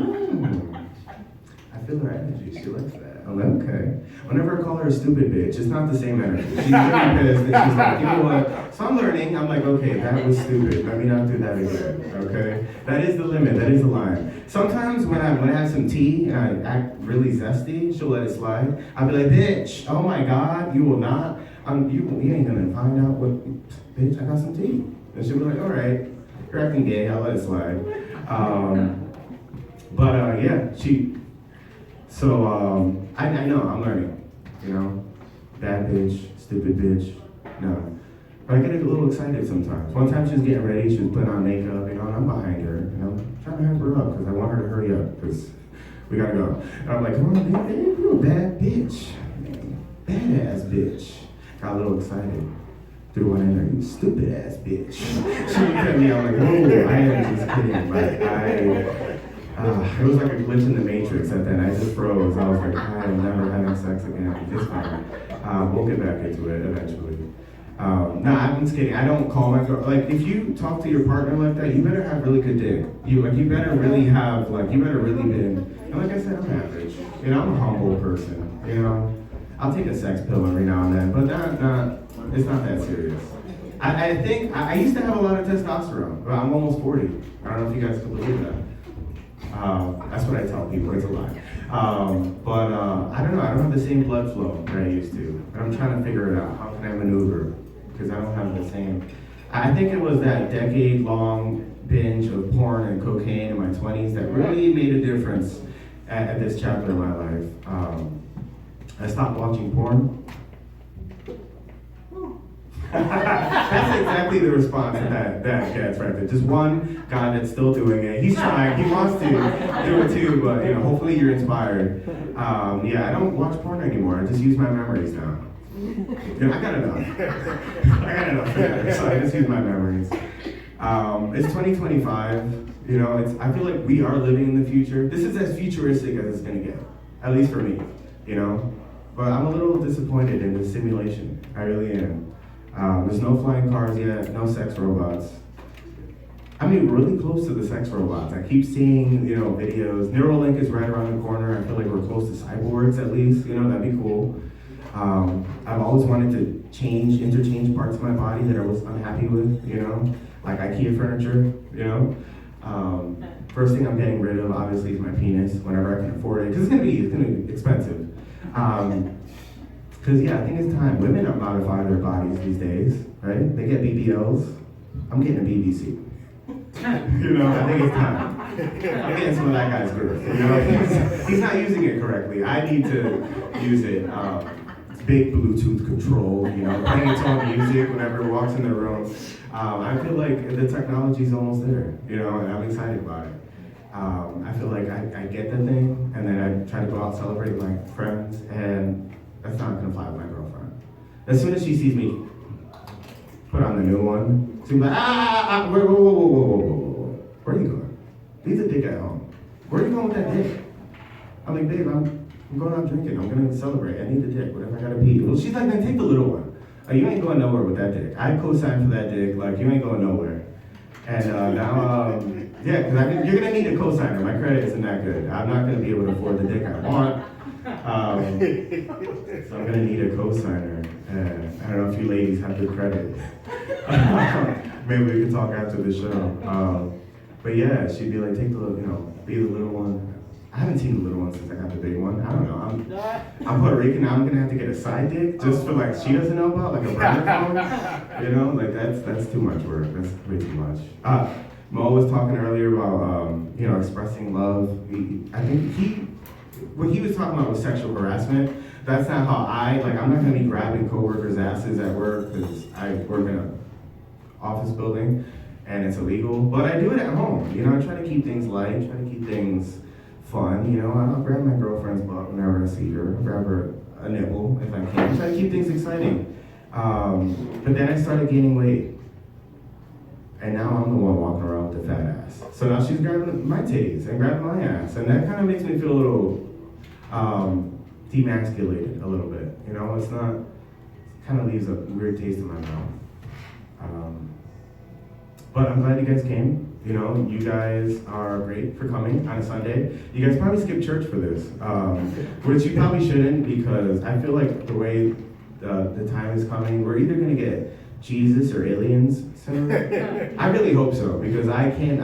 I feel her energy. She likes that. I'm like, okay. Whenever I call her a stupid bitch, it's not the same energy. She's really pissed, and she's like, you know what? So I'm learning. I'm like, okay, that was stupid. Let me not do that again. Okay? That is the limit. That is the line. Sometimes when I have some tea and I act really zesty, she'll let it slide. I'll be like, bitch, oh my God, you will not. You ain't gonna find out what, bitch, I got some tea. And she'll be like, all right, you're acting gay, I'll let it slide. I know, I'm learning, you know, bad bitch, stupid bitch, no. But I get a little excited sometimes. One time she was getting ready, she was putting on makeup, you know, and I'm behind her, you know, trying to hype her up, because I want her to hurry up, because we gotta go. And I'm like, come on, babe, you're a bad bitch, badass bitch. Got a little excited. Threw one in there, you stupid ass bitch. She looked at me, I'm like, oh, I am just kidding. Like, it was like a glitch in the Matrix at that. I just froze. I was like, I am never having sex again. It's fine. We'll get back into it eventually. No, I'm just kidding. I don't call my girl. Like, if you talk to your partner like that, you better have really good dick. You better really have, you better really been. And like I said, I'm average. You know, I'm a humble person. You know. I'll take a sex pill every now and then, but it's not that serious. I think, I used to have a lot of testosterone, but I'm almost 40. I don't know if you guys can believe that. That's what I tell people, it's a lie. I don't know, I don't have the same blood flow that I used to. And I'm trying to figure it out. How can I maneuver? Because I don't have the same. I think it was that decade-long binge of porn and cocaine in my 20s that really made a difference at this chapter of my life. I stopped watching porn. That's exactly the response that gets right there. Just one guy that's still doing it. He's trying. He wants to do it too, but hopefully you're inspired. I don't watch porn anymore. I just use my memories now. I got enough. So I just use my memories. It's 2025. You know, I feel like we are living in the future. This is as futuristic as it's gonna get, at least for me. You know, but I'm a little disappointed in the simulation. I really am. There's no flying cars yet, no sex robots. I mean, we're really close to the sex robots. I keep seeing, you know, videos. Neuralink is right around the corner. I feel like we're close to cyborgs at least. You know, that'd be cool. I've always wanted to interchange parts of my body that I was unhappy with, you know, like IKEA furniture, you know. First thing I'm getting rid of, obviously, is my penis whenever I can afford it, because it's gonna be expensive. Because yeah, I think it's time. Women modify their bodies these days, right? They get BBLs. I'm getting a BBC. You know, I think it's time. I'm getting some of that guy's girth. You know, he's not using it correctly. I need to use it. Big Bluetooth control, you know, playing its own music whenever it walks in the room. I feel like the technology's almost there, you know, and I'm excited about it. I feel like I get the thing, and then I try to go out and celebrate with my friends, and that's not gonna fly with my girlfriend. As soon as she sees me put on the new one, she'll be like, whoa. Where are you going? Leave the dick at home. Where are you going with that dick? I'm like, babe, I'm going out drinking. I'm gonna celebrate. I need the dick. Whatever, I gotta pee. Well, she's like, then take the little one. You ain't going nowhere with that dick. I co-signed for that dick. Like, you ain't going nowhere. And now, yeah, because you're gonna need a co-signer. My credit isn't that good. I'm not gonna be able to afford the dick I want. So I'm gonna need a co-signer. I don't know if you ladies have good credit. Maybe we can talk after the show. But yeah, she'd be like, take the little, you know, be the little one. I haven't seen the little one since I got the big one. I don't know. I'm Puerto Rican now. I'm gonna have to get a side dick just for like she doesn't know about, like a burner phone. You know, like that's too much work. That's way too much. Mo was talking earlier about you know, expressing love. I think what he was talking about was sexual harassment. That's not how I'm not gonna be grabbing coworkers' asses at work because I work in an office building and it's illegal. But I do it at home. You know, I try to keep things light. Try to keep things fun, you know. I'll grab my girlfriend's butt whenever I see her. I'll grab her a nipple if I can. Try to keep things exciting. But then I started gaining weight. And now I'm the one walking around with the fat ass. So now she's grabbing my titties and grabbing my ass. And that kind of makes me feel a little demasculated a little bit. You know, it kind of leaves a weird taste in my mouth. But I'm glad you guys came. You know, you guys are great for coming on a Sunday. You guys probably skipped church for this, which you probably shouldn't, because I feel like the way the time is coming, we're either gonna get Jesus or aliens soon. I really hope so, because I don't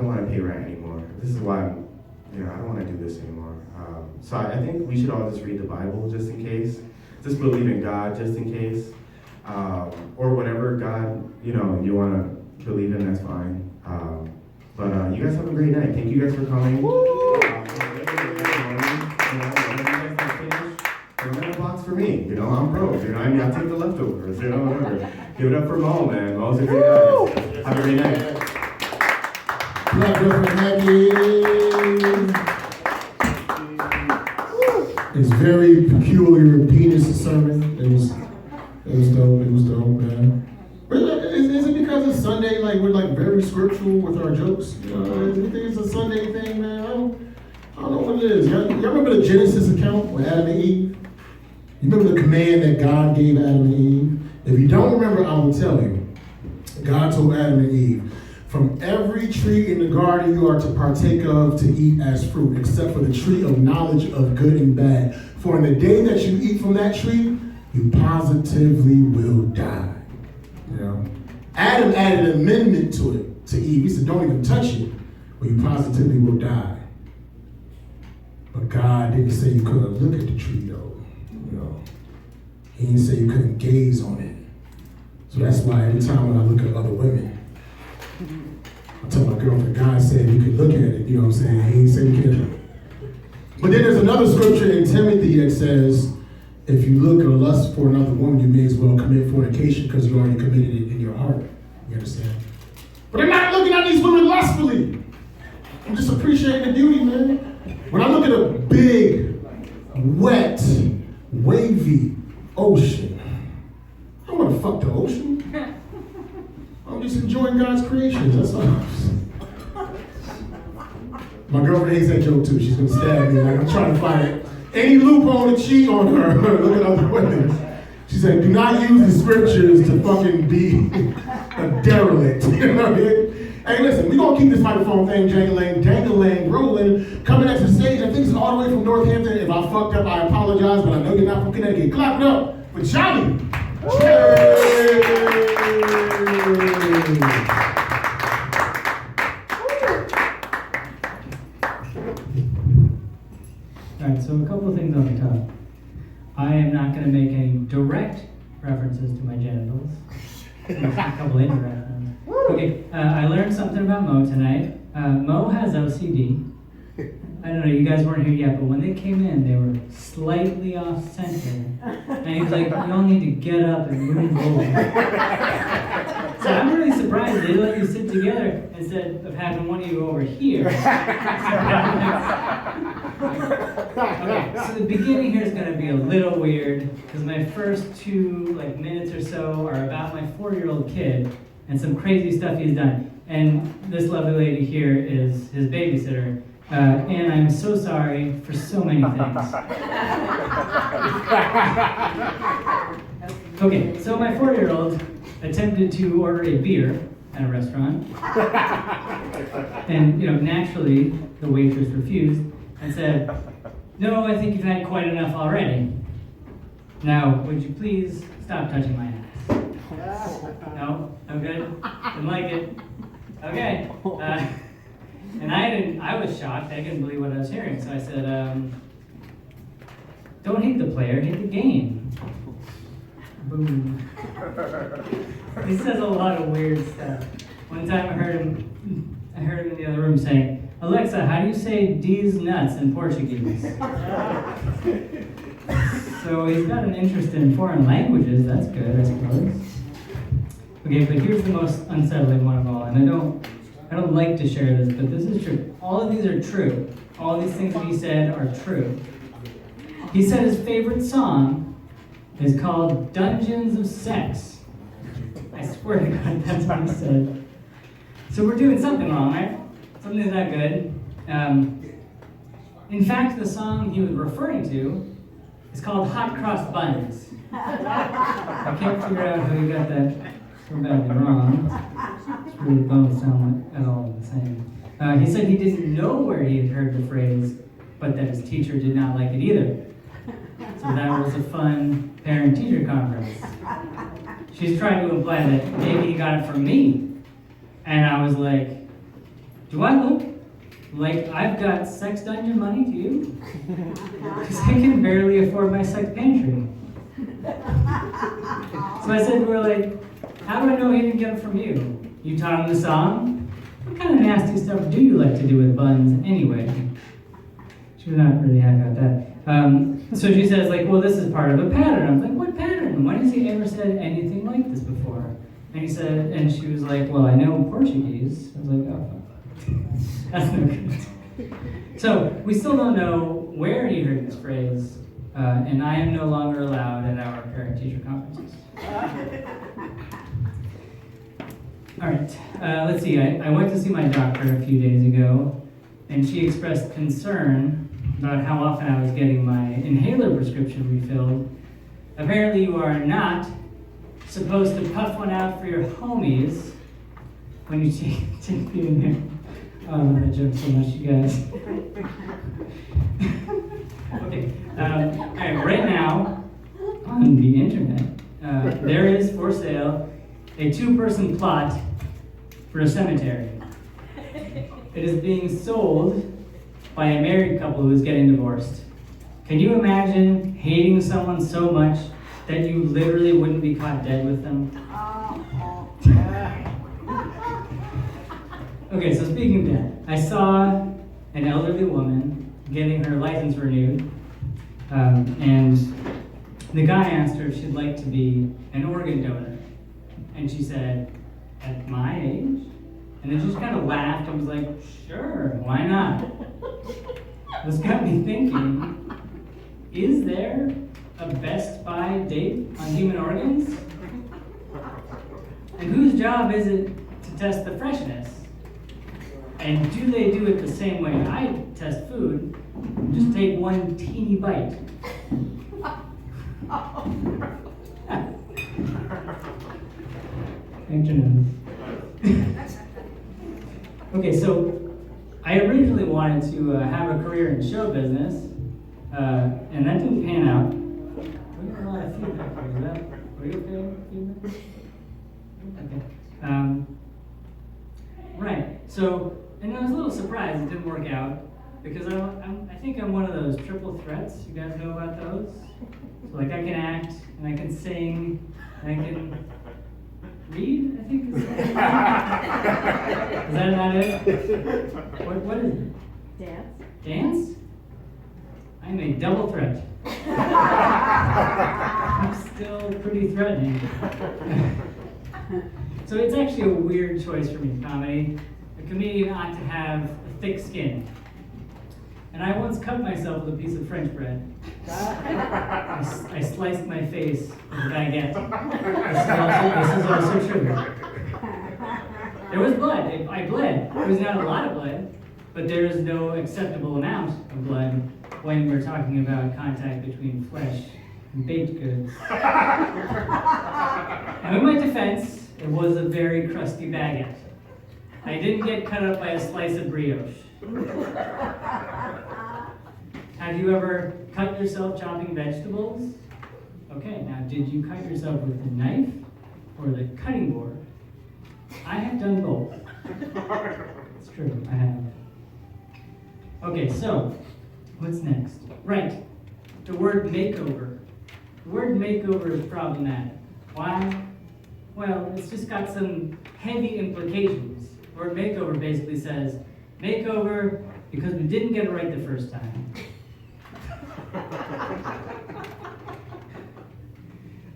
want to pay rent anymore. This is why I don't want to do this anymore. So I think we should all just read the Bible just in case. Just believe in God just in case. Or whatever God, you want to believe in, that's fine. But you guys have a great night. Thank you guys for coming. Rent a box for me. I'm broke. I'll take the leftovers. Whatever. Give it up for Mo, man. Mo's a great guy. Have a great night. Clap it up for Maggie. It's very peculiar penis sermon. It was dope. It was dope, man. Is it because it's Sunday, like we're like very scriptural with our jokes? Do you think it's a Sunday thing, man? I don't know what it is. Y'all remember the Genesis account with Adam and Eve? You remember the command that God gave Adam and Eve? If you don't remember, I will tell you. God told Adam and Eve, from every tree in the garden you are to partake of to eat as fruit, except for the tree of knowledge of good and bad. For in the day that you eat from that tree, you positively will die. Adam added an amendment to it, to Eve. He said, don't even touch it, or you positively will die. But God didn't say you couldn't look at the tree, though. He didn't say you couldn't gaze on it. So that's why every time when I look at other women, I tell my girlfriend, God said you could look at it, He didn't say you can't. But then there's another scripture in Timothy that says, if you look or lust for another woman, you may as well commit fornication because you already committed it in your heart. You understand? But I'm not looking at these women lustfully. I'm just appreciating the beauty, man. When I look at a big, wet, wavy, My girlfriend hates that joke too. She's gonna stab me. Like I'm trying to find any loophole to cheat on her. Look at other women. She said, do not use the scriptures to fucking be a derelict. You know what I mean? Hey, listen, we're gonna keep this microphone thing dangling, rolling. Coming at the stage, I think it's all the way from Northampton. If I fucked up, I apologize, but I know you're not from Connecticut. Clap it up for Johnny. All right, so a couple of things on the top. I am not going to make any direct references to my genitals. Just a couple indirect ones. Okay, I learned something about Mo tonight. Mo has OCD. I don't know, you guys weren't here yet, but when they came in, they were slightly off center. And he was like, you all need to get up and move over. So I'm really surprised they let you sit together instead of having one of you over here. Okay, so the beginning here is going to be a little weird because my first 2 minutes or so are about my 4-year-old kid and some crazy stuff he's done. And this lovely lady here is his babysitter. And I'm so sorry for so many things. Okay, so my 4-year-old attempted to order a beer at a restaurant. And, naturally, the waitress refused and said, no, I think you've had quite enough already. Now, would you please stop touching my ass? No? No good? Didn't like it? Okay. And I was shocked. I couldn't believe what I was hearing. So I said, don't hate the player, hate the game. Boom. He says a lot of weird stuff. One time I heard him in the other room saying, Alexa, how do you say these nuts in Portuguese? So he's got an interest in foreign languages. That's good, I suppose. Okay, but here's the most unsettling one of all. And I don't like to share this, but this is true. All of these are true. All these things that he said are true. He said his favorite song is called Dungeons of Sex. I swear to God, that's what he said. So we're doing something wrong, right? Something's not good. In fact, the song he was referring to is called Hot Cross Buns. I can't figure out how he got that so badly wrong. It's really don't sound at all the same. He said he didn't know where he had heard the phrase, but that his teacher did not like it either. So that was a fun parent-teacher conference. She's trying to imply that maybe he got it from me. And I was like, do I look like I've got sex dungeon money to you? Because I can barely afford my sex pantry. So I said to her, how do I know he didn't get it from you? You taught him the song? What kind of nasty stuff do you like to do with buns anyway? She was not really happy about that. So she says, well, this is part of a pattern. I was like, what pattern? When has he ever said anything like this before? And she was like, well, I know Portuguese. I was like, oh, fuck. That's no good. So we still don't know where he heard this phrase, and I am no longer allowed at our parent-teacher conferences. All right, let's see. I went to see my doctor a few days ago, and she expressed concern about how often I was getting my inhaler prescription refilled. Apparently you are not supposed to puff one out for your homies when you take the inhaler. Oh, I love that joke so much, you guys. Okay, all right, right now on the internet, there is for sale a 2-person plot for a cemetery. It is being sold by a married couple who is getting divorced. Can you imagine hating someone so much that you literally wouldn't be caught dead with them? Okay, so speaking of that, I saw an elderly woman getting her license renewed, and the guy asked her if she'd like to be an organ donor. And she said, at my age? And then she just kind of laughed and was like, sure, why not? This got me thinking, is there a Best Buy date on human organs? And whose job is it to test the freshness? And do they do it the same way I test food? Just take one teeny bite. Okay, so I originally wanted to have a career in show business, and that didn't pan out. We got a lot of feedback. Are you okay? Feedback? Okay. Right. So, and I was a little surprised it didn't work out because I think I'm one of those triple threats. You guys know about those? So, like, I can act, and I can sing, and I can read, I think. Is that not it? What is it? Dance. Dance? I'm a double threat. I'm still pretty threatening. So it's actually a weird choice for me, comedy. A comedian ought to have a thick skin. And I once cut myself with a piece of French bread. I sliced my face with a baguette. This is also true. There was blood. I bled. There was not a lot of blood, but there is no acceptable amount of blood when we're talking about contact between flesh and baked goods. Now, in my defense, it was a very crusty baguette. I didn't get cut up by a slice of brioche. Have you ever cut yourself chopping vegetables? Okay, now did you cut yourself with the knife or the cutting board? I have done both. It's true, I have. Okay, so what's next? Right, the word makeover. The word makeover is problematic. Why? Well, it's just got some heavy implications. The word makeover basically says, makeover because we didn't get it right the first time.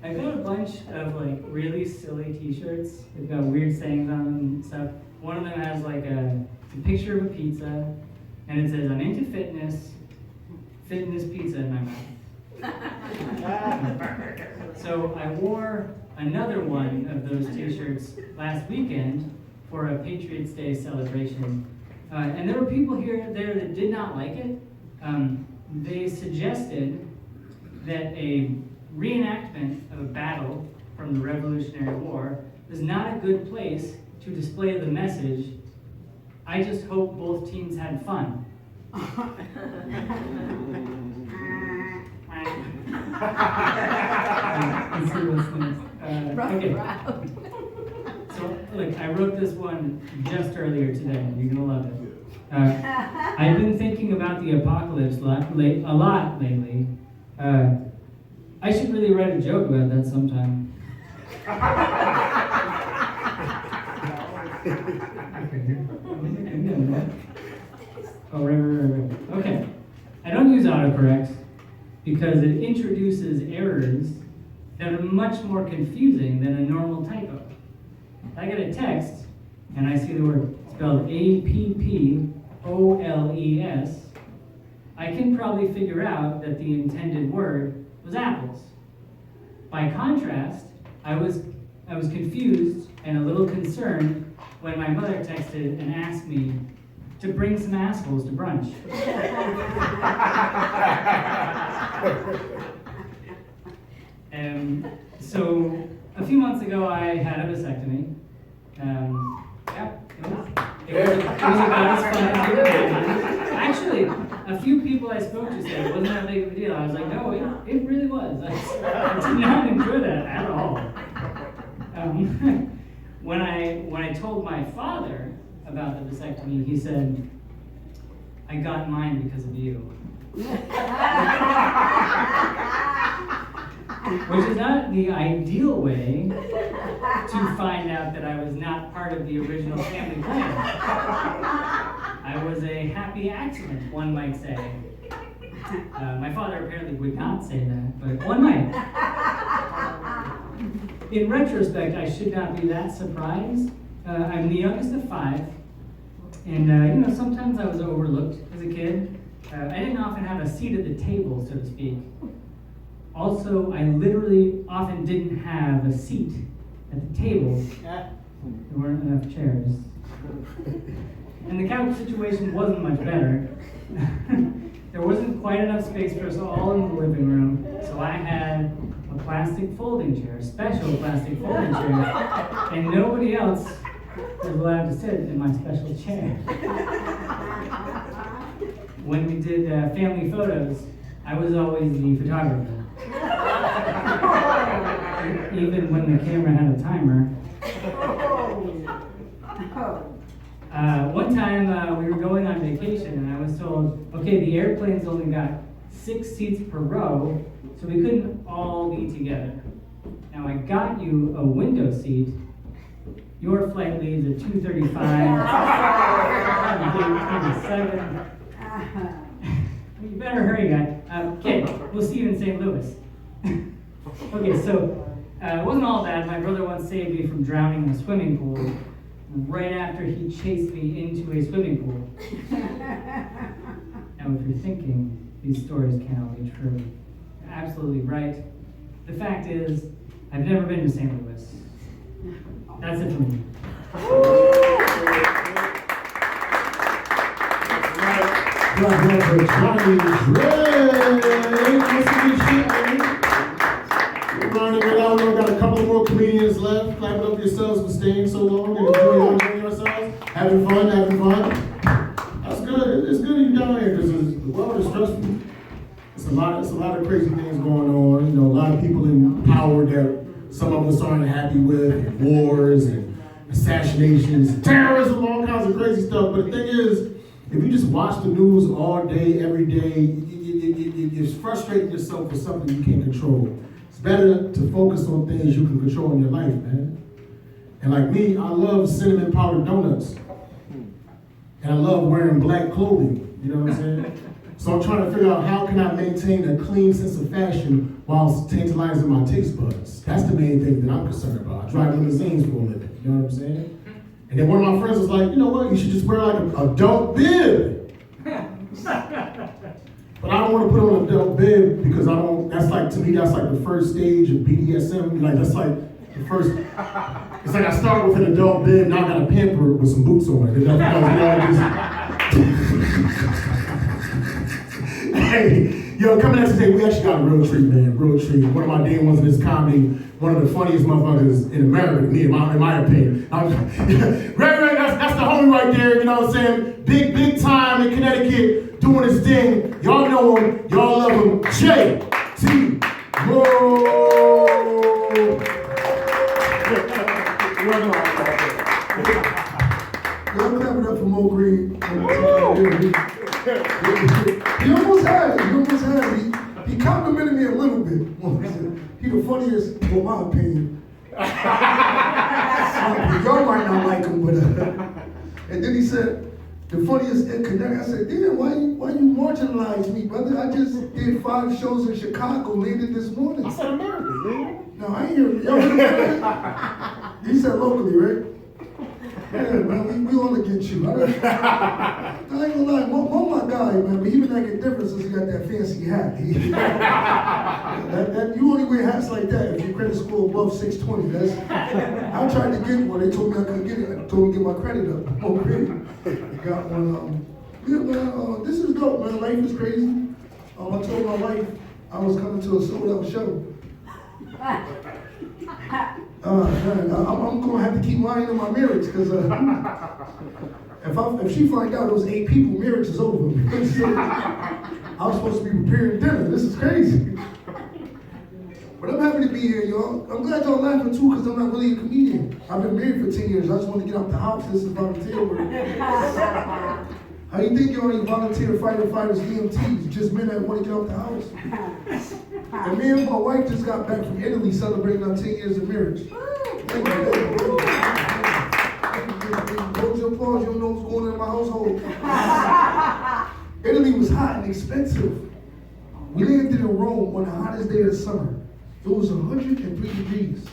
I got a bunch of like really silly t-shirts. They've got weird sayings on them and stuff. One of them has like a picture of a pizza, and it says, I'm into fitness pizza in my mouth. So I wore another one of those t-shirts last weekend for a Patriots Day celebration. And there were people there that did not like it. They suggested that a reenactment of a battle from the Revolutionary War is not a good place to display the message, I just hope both teams had fun. Okay. So, look, I wrote this one just earlier today. You're gonna love it. I've been thinking about the apocalypse a lot lately. I should really write a joke about that sometime. Oh, right. Okay. I don't use autocorrect because it introduces errors that are much more confusing than a normal typo. I get a text and I see the word spelled APPOLES. I can probably figure out that the intended word was apples. By contrast, I was confused and a little concerned when my mother texted and asked me to bring some assholes to brunch. So a few months ago, I had a vasectomy. It was about as fun as you could imagine. Actually, a few people I spoke to said it wasn't that big of a deal. I was like, no, it really was. I did not enjoy that at all. When I told my father about the vasectomy, he said, I got mine because of you. Which is not the ideal way to find out that I was not part of the original family plan. I was a happy accident, one might say. My father apparently would not say that, but one might. In retrospect, I should not be that surprised. I'm the youngest of 5, and sometimes I was overlooked as a kid. I didn't often have a seat at the table, so to speak. Also, I literally often didn't have a seat at the table. There weren't enough chairs. And the couch situation wasn't much better. There wasn't quite enough space for us all in the living room, so I had a plastic folding chair, a special plastic folding chair, and nobody else was allowed to sit in my special chair. When we did family photos, I was always the photographer. Even when the camera had a timer. One time we were going on vacation and I was told, okay, the airplane's only got 6 seats per row, so we couldn't all be together. Now I got you a window seat. Your flight leaves at 2:35. 7. You better hurry, guy. Kid, we'll see you in St. Louis. Okay, so it wasn't all bad. My brother once saved me from drowning in a swimming pool right after he chased me into a swimming pool. Now, if you're thinking these stories can't all be true, you're absolutely right. The fact is, I've never been to St. Louis. That's it for me. Clap it up for Johnny Drake. That's some good shit, man. We're rounding it out. We've got a couple more comedians left. Clap it up for yourselves for staying so long and enjoying yourselves. Having fun. That's good. It's good you're down here because the world is stressful. It's a lot of crazy things going on. You know, a lot of people in power that some of us aren't happy with. Wars and assassinations, terrorism, all kinds of crazy stuff. But the thing is, if you just watch the news all day, every day, you're frustrating yourself for something you can't control. It's better to focus on things you can control in your life, man. And like me, I love cinnamon powdered donuts. And I love wearing black clothing, you know what I'm saying? So I'm trying to figure out how can I maintain a clean sense of fashion while tantalizing my taste buds. That's the main thing that I'm concerned about. I drive limousines for a living, you know what I'm saying? And then one of my friends was like, you know what, you should just wear like a adult bib. But I don't want to put on an adult bib because that's like, to me, that's like the first stage of BDSM. Like, that's like the first, it's like I start with an adult bib, now I got a pamper with some boots on it. Hey, yo, coming out today, we actually got a real treat, man, real treat. One of my day ones in this comedy, one of the funniest motherfuckers in America to me, in my opinion. Right, that's the homie right there, you know what I'm saying? Big time in Connecticut, doing his thing. Y'all know him, y'all love him. J.T. Moore. Y'all clap it up for Mo Green. He almost had it. He complimented me a little bit. He the funniest, for my opinion. Y'all might not like him, but and then he said, the funniest in Connecticut. I said, damn, why you marginalize me, brother? I just did 5 shows in Chicago, landed this morning. I said America, man. No, I ain't hear you. He said locally, right? Yeah, man, we all against you. I ain't gonna lie, Mo my guy, man, but he been making a difference since he got that fancy hat. You only wear hats like that if your credit score above 620. I tried to get one, they told me I couldn't get it. They told me to get my credit up. Oh, great. Got one, yeah, man, this is dope, man. Life is crazy. I told my wife I was coming to a sold-out show. Man, I'm gonna have to keep lying in my marriage because if she find out it was 8 people, marriage is over. I was supposed to be preparing dinner. This is crazy. But I'm happy to be here, y'all. I'm glad y'all laughing too because I'm not really a comedian. I've been married for 10 years. I just want to get out the house. This is volunteer work. How you think y'all ain't volunteer firefighters, EMTs, just men that want to get out the house? And me and my wife just got back from Italy celebrating our 10 years of marriage. Thank you. Hold your applause, you don't know what's going on in my household. Italy was hot and expensive. We landed in Rome on the hottest day of the summer. It was 103 degrees.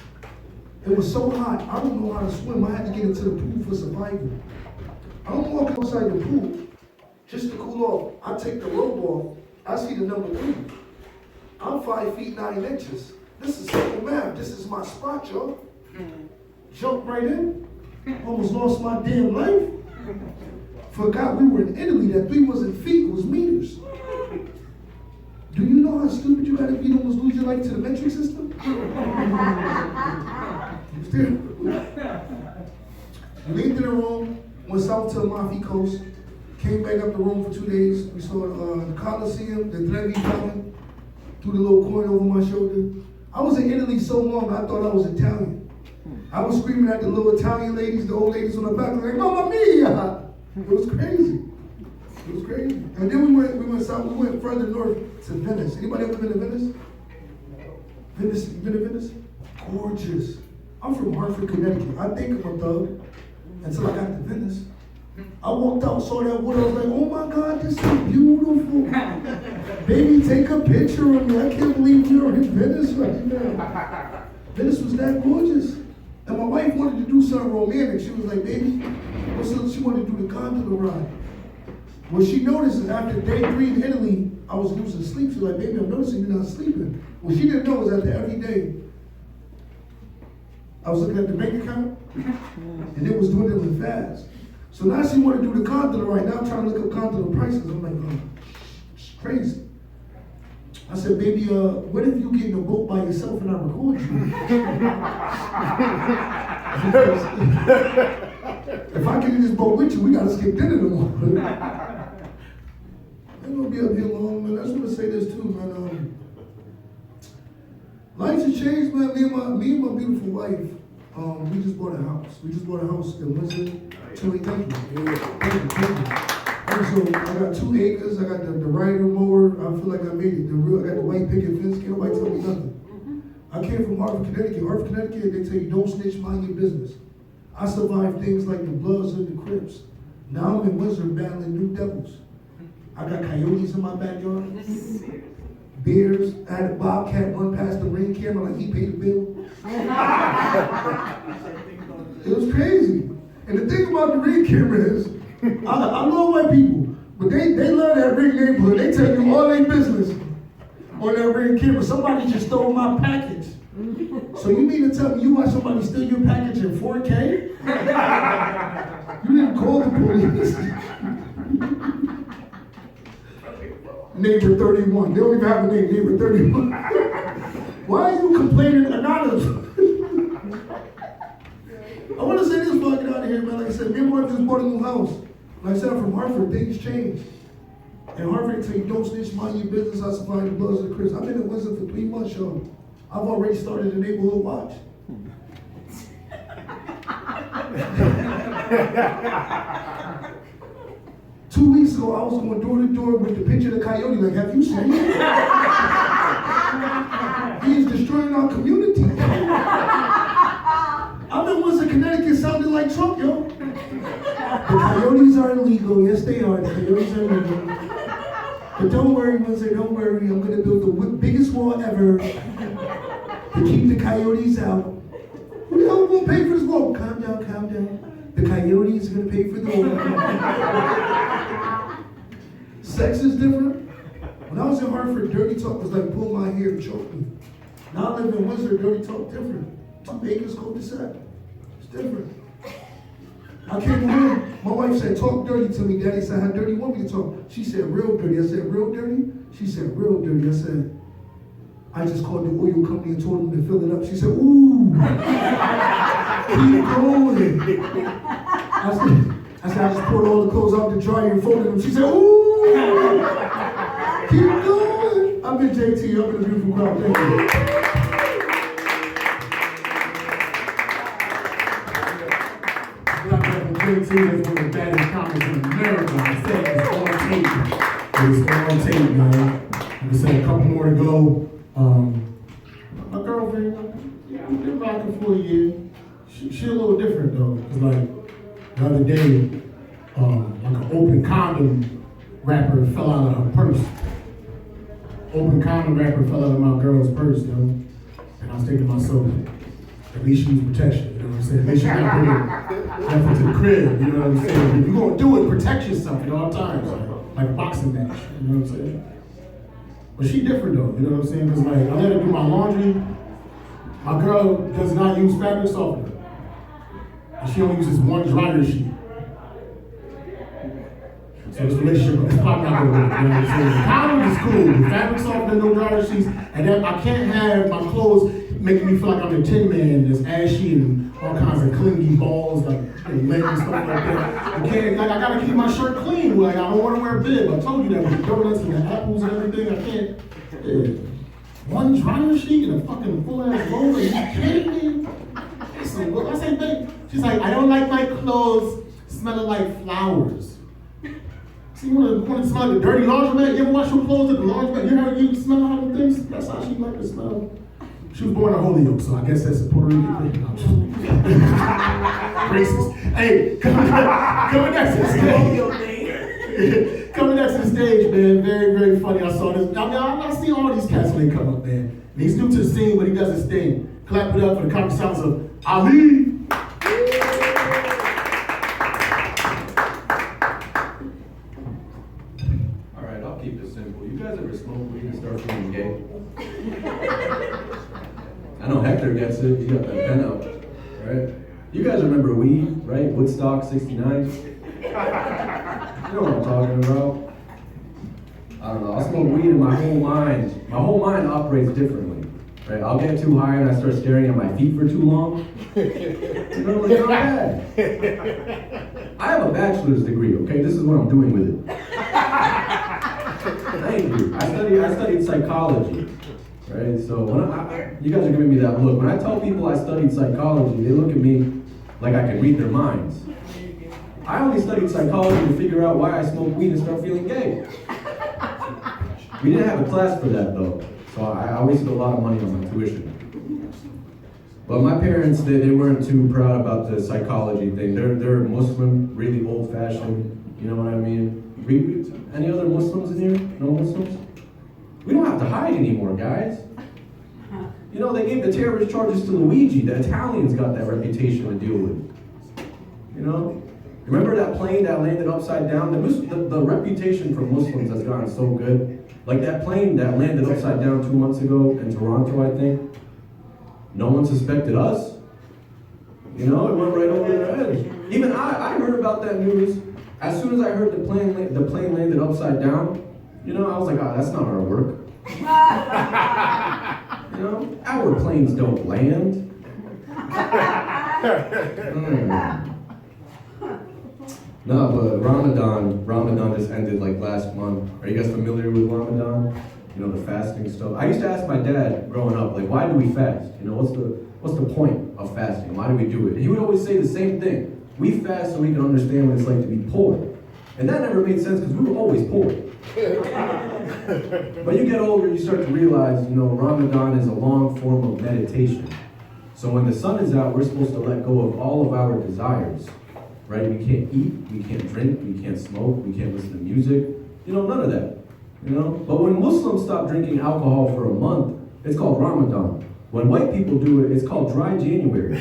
It was so hot, I don't know how to swim. I had to get into the pool for survival. I'm walking outside the pool just to cool off. I take the robe off. I see the number 3. I'm 5 feet 9 inches. This is simple math. This is my spot, y'all. Jump right in. Almost lost my damn life. forgot we were in Italy, that 3 wasn't feet, it was meters. Do you know how stupid you gotta be to almost lose your life to the metric system? We lived in a room, went south to the Amalfi Coast, came back up the room for 2 days. We saw the Coliseum, the Trevi Fountain, threw the little coin over my shoulder. I was in Italy so long, I thought I was Italian. I was screaming at the little Italian ladies, the old ladies on the back, like, Mamma Mia! It was crazy. It was crazy. And then we went south, we went further north to Venice. Anybody ever been to Venice? Venice, you been to Venice? Gorgeous. I'm from Hartford, Connecticut. I think I'm a thug until I got to Venice. I walked out, saw that water, I was like, oh my God, this is beautiful. Baby, take a picture of me. I can't believe you're in Venice right now. Venice was that gorgeous. And my wife wanted to do something romantic. She was like, baby, she wanted to do the gondola ride. What she noticed is after day 3 in Italy, I was losing sleep. She was like, baby, I'm noticing you're not sleeping. What she didn't know was after every day, I was looking at the bank account, and it was dwindling fast. So now she wanted to do the gondola right now. I'm trying to look up gondola prices. I'm like, oh, it's crazy. I said, baby, what if you get in a boat by yourself and I record you? If I get in this boat with you, we gotta skip dinner tomorrow. I ain't gonna be up here long, man. I just wanna say this too, man. Life has changed, man. Me and my beautiful wife, we just bought a house. We just bought a house in Windsor. Thank you. Thank you. And so I got 2 acres. I got the rider mower. I feel like I made it. I got the white picket fence. Can't nobody tell me nothing. I came from Hartford, Connecticut. Hartford, Connecticut, they tell you don't snitch, mind your business. I survived things like the Bloods and the Crips. Now I'm in Windsor battling new devils. I got coyotes in my backyard. Bears. I had a bobcat run past the ring camera like he paid the bill. It was crazy. And the thing about the ring camera is, I love white people, but they love that ring neighborhood. They tell you all their business on that ring camera. Somebody just stole my package. So you mean to tell me you watch somebody steal your package in 4K? You didn't call the police. Neighbor 31. They don't even have a name, Neighbor 31. Why are you complaining anonymously? I want to say this before I get out of here, man. Like I said, me and my wife just bought a new house. Like I said, I'm from Hartford, things change. And Hartford tell you, don't snitch, mind your business. I survived the Bloods of the Crips. I've been in Windsor for 3 months, y'all. I've already started a neighborhood watch. 2 weeks ago, I was going door to door with the picture of the coyote. Like, have you seen it? He is destroying our community. I'm in Windsor, Connecticut, sounding like Trump, yo. The coyotes are illegal. Yes, they are. The coyotes are illegal. But don't worry, Windsor, don't worry. I'm going to build the biggest wall ever to keep the coyotes out. Who the hell going to pay for this wall? Calm down, calm down. The coyotes are going to pay for the wall. Sex is different. When I was in Hartford, dirty talk was like pull my hair and choke me. Now I live in Windsor, dirty talk different. 2 acres cul-de-sac. It's different. I came home, my wife said, talk dirty to me. Daddy said, how dirty you want me to talk? She said, real dirty. I said, real dirty? She said, real dirty. I said, I just called the oil company and told them to fill it up. She said, ooh, keep going. I said, I just poured all the clothes out the dryer and folded them. She said, ooh, keep going. I've been JT, I've been a beautiful crowd. Thank you. JT is one of the baddest comics in America. I said it's on tape. It's on tape, man. Like I said, a couple more to go. My girlfriend, we've been rocking for a year. She a little different though, cause like the other day, like an open condom wrapper fell out of her purse. Open condom wrapper fell out of my girl's purse, yo. And I was thinking to myself, at least she used protection, you know what I'm saying? At least she didn't bring it to the crib, you know what I'm saying? If you're gonna do it, protect yourself at all times, like a boxing match, you know what I'm saying? But she different though, you know what I'm saying? Because like, I let her do my laundry. My girl does not use fabric softener. And she only uses one dryer sheet. So this relationship is probably not gonna work. You know what I'm saying? College is cool. The fabric's off, no dryer sheets, and then I can't have my clothes making me feel like I'm a tin man that's ashy and all kinds of clingy balls like legs and stuff like that. I can't, like I gotta keep my shirt clean. Like I don't want to wear a bib. I told you that with the donuts and the apples and everything. I can't. Yeah. One dryer sheet and a fucking full ass roll. Are you kidding me? I said, babe. She's like, I don't like my clothes smelling like flowers. See, you want to smell like a dirty laundromat? You ever wash your clothes at the laundromat? You heard you smell all the things? That's how she like to smell. She was born in Holyoke, so I guess that's a Puerto Rican thing. Racist. Hey, coming next to the stage. Coming next to the stage, man. Very, very funny. I saw this. I see all these cats when they come up, man. And he's new to the scene, but he does his thing. Clap it up for the comic sounds of Ali. All right, I'll keep it simple. You guys ever smoke weed and start feeling gay? I know Hector gets it. He got that pen out, right? You guys remember weed, right? Woodstock '69. You know what I'm talking about. I don't know. I smoke weed and my whole mind operates differently, right? I'll get too high and I start staring at my feet for too long. You know, it's not bad. I have a bachelor's degree, okay? This is what I'm doing with it. Thank you. I studied psychology, right? So when you guys are giving me that look. When I tell people I studied psychology, they look at me like I can read their minds. I only studied psychology to figure out why I smoke weed and start feeling gay. We didn't have a class for that though, so I wasted a lot of money on my tuition. But my parents, they weren't too proud about the psychology thing. They're Muslim, really old-fashioned, you know what I mean? Any other Muslims in here? No Muslims? We don't have to hide anymore, guys. You know, they gave the terrorist charges to Luigi. The Italians got that reputation to deal with. You know? Remember that plane that landed upside down? The reputation for Muslims has gotten so good. Like that plane that landed upside down 2 months ago in Toronto, I think. No one suspected us. You know, it went right over their heads. Even I heard about that news. As soon as I heard the plane landed upside down, you know, I was like, oh, that's not our work. You know, our planes don't land. No, but Ramadan just ended like last month. Are you guys familiar with Ramadan? You know, the fasting stuff. I used to ask my dad growing up, like, why do we fast? You know, what's the point of fasting? Why do we do it? And he would always say the same thing. We fast so we can understand what it's like to be poor. And that never made sense because we were always poor. But you get older, you start to realize, you know, Ramadan is a long form of meditation. So when the sun is out, we're supposed to let go of all of our desires. Right? We can't eat, we can't drink, we can't smoke, we can't listen to music. You know, none of that. You know? But when Muslims stop drinking alcohol for a month, it's called Ramadan. When white people do it, it's called dry January.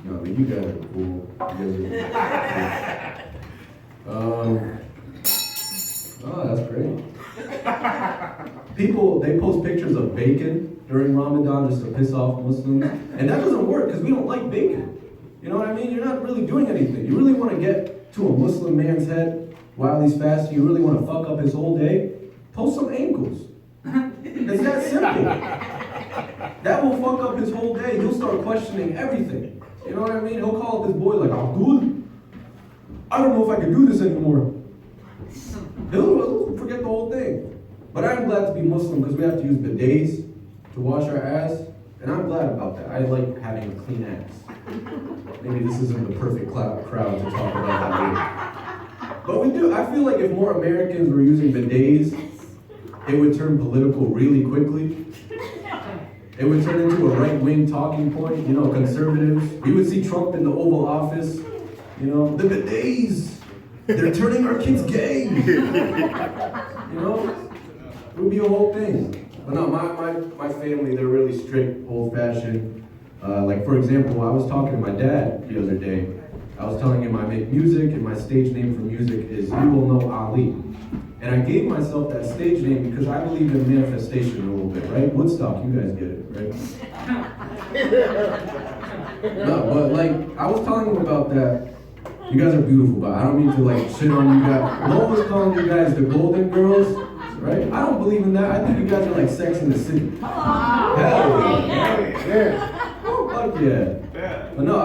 No, but you guys are cool. Oh, that's great. People, they post pictures of bacon during Ramadan just to piss off Muslims. And that doesn't work because we don't like bacon. You know what I mean? You're not really doing anything. You really want to get to a Muslim man's head while he's fasting. You really want to fuck up his whole day? Post some ankles. It's that simple. That will fuck up his whole day. He'll start questioning everything. You know what I mean? He'll call up his boy like, Abdul, I don't know if I can do this anymore. He'll forget the whole thing. But I'm glad to be Muslim because we have to use bidets to wash our ass. And I'm glad about that. I like having a clean ass. Maybe this isn't the perfect crowd to talk about that. But we do. I feel like if more Americans were using bidets, it would turn political really quickly. It would turn into a right-wing talking point, you know, conservatives. We would see Trump in the Oval Office, you know, the bidets, they're turning our kids gay. You know, it would be a whole thing. But no, my family, they're really strict, old-fashioned. Like, for example, I was talking to my dad the other day. I was telling him I make music, and my stage name for music is You Will Know Ali. And I gave myself that stage name because I believe in manifestation a little bit, right? Woodstock, you guys get it, right? No, but like, I was telling him about that, You guys are beautiful, but I don't mean to like shit on you guys. Lo was calling you guys the golden girls, right? I don't believe in that. I think you guys are like Sex in the City. Hell yeah. Fuck yeah. But no,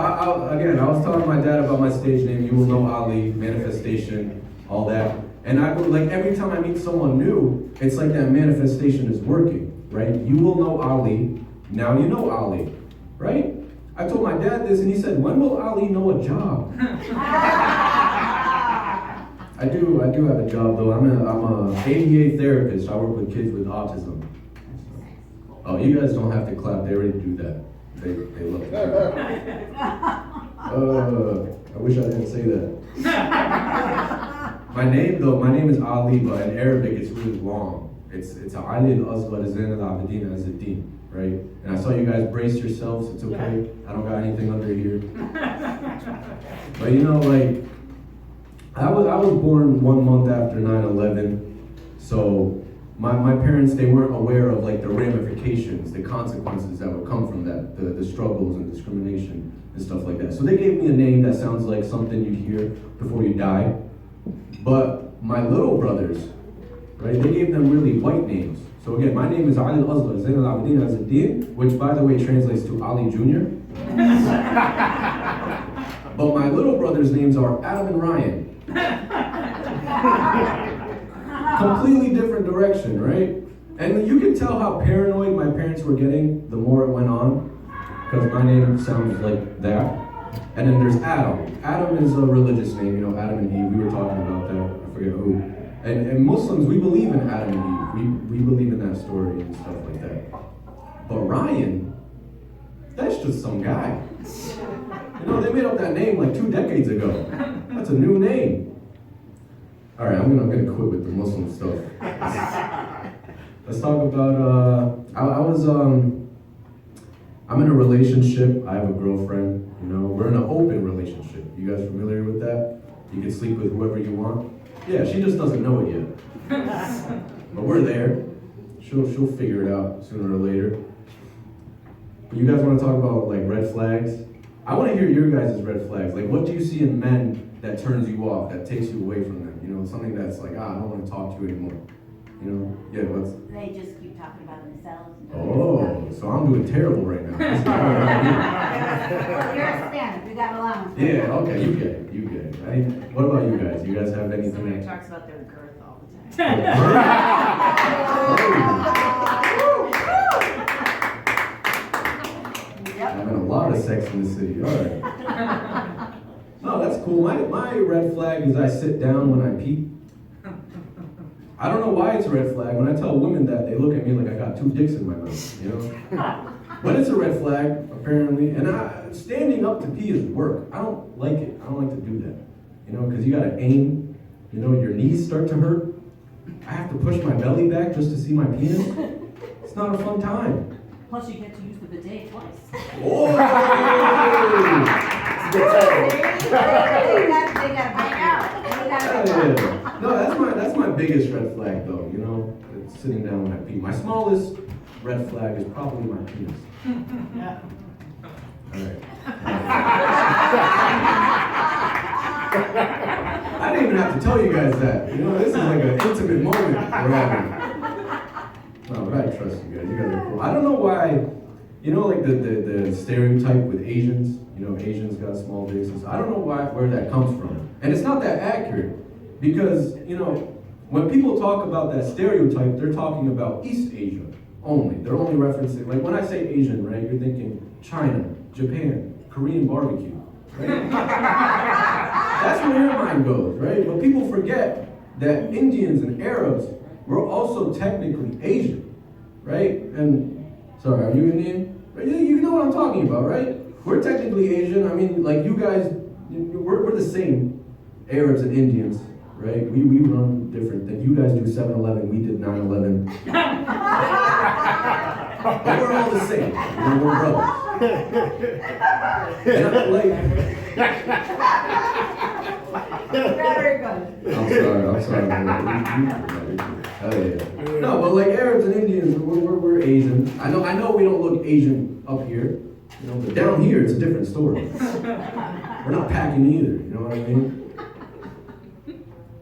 again, I was telling my dad about my stage name, You Will Know Ali, manifestation, all that. And I would, like, every time I meet someone new, it's like that manifestation is working, right? You will know Ali, now you know Ali, right? I told my dad this and he said, when will Ali know a job? I do have a job though. I'm a ADA therapist. I work with kids with autism. Oh, you guys don't have to clap. They already do that. They love it. I wish I didn't say that. My name is Ali, but in Arabic it's really long. It's Ali al-Asghar Zain al-Abidin az-Din, right? And I saw you guys brace yourselves. It's okay. I don't got anything under here. But you know, like, I was born 1 month after 9/11, so my parents, they weren't aware of like the ramifications, the consequences that would come from that, the struggles and discrimination and stuff like that. So they gave me a name that sounds like something you'd hear before you die. But my little brothers, right, they gave them really white names. So again, my name is Ali al-Asghar Zain al-Abidin az-Din, which by the way translates to Ali Jr. But my little brothers' names are Adam and Ryan. Completely different direction, right? And you can tell how paranoid my parents were getting the more it went on, because my name sounds like that. And then there's Adam. Adam is a religious name, you know, Adam and Eve. We were talking about that, I forget who. And Muslims, we believe in Adam and Eve. We believe in that story and stuff like that. But Ryan, that's just some guy. You know, they made up that name like 2 decades ago. That's a new name. All right, I'm gonna quit with the Muslim stuff. Let's talk about, I'm in a relationship. I have a girlfriend, you know. We're in an open relationship. You guys familiar with that? You can sleep with whoever you want. Yeah, she just doesn't know it yet. But we're there. She'll figure it out sooner or later. But you guys want to talk about like red flags? I want to hear your guys' red flags. Like, what do you see in men that turns you off, that takes you away from them? You know, something that's like, I don't want to talk to you anymore. You know? Yeah, what's... They just keep talking about themselves. Oh, so I'm doing terrible right now. Well, you're a standard. We got allowance. Yeah, okay, you get it. What about you guys? You guys have anything? Somebody talks about their girth all the time. Having a lot of sex in the city. All right. No, that's cool. My red flag is I sit down when I pee. I don't know why it's a red flag. When I tell women that, they look at me like I got 2 dicks in my mouth, you know? But it's a red flag, apparently. And standing up to pee is work. I don't like it. I don't like to do that. You know, because you gotta aim. You know, your knees start to hurt. I have to push my belly back just to see my penis. It's not a fun time. Plus, you get to use the bidet twice. Oh! No, that's my biggest red flag though, you know, it's sitting down when I pee. My smallest red flag is probably my penis. Alright. I didn't even have to tell you guys that. You know, this is like an intimate moment we're having. No, but I trust you guys. You guys are cool. I don't know why, you know, like the stereotype with Asians, you know, Asians got small dicks. I don't know where that comes from. And it's not that accurate. Because, you know, when people talk about that stereotype, they're talking about East Asia only. They're only referencing, like when I say Asian, right, you're thinking China, Japan, Korean barbecue, right? That's where your mind goes, right? But people forget that Indians and Arabs were also technically Asian, right? And, sorry, are you Indian? Right? You know what I'm talking about, right? We're technically Asian. I mean, like you guys, we're the same, Arabs and Indians. Right? We run different things. You guys do 7-Eleven, we did 9/11. But we're all the same. You know, we're brothers. And I'm Very good. I'm sorry. Oh yeah. No, but like Arabs and Indians, we're Asian. I know we don't look Asian up here. You know, but down here, it's a different story. We're not packing either, you know what I mean?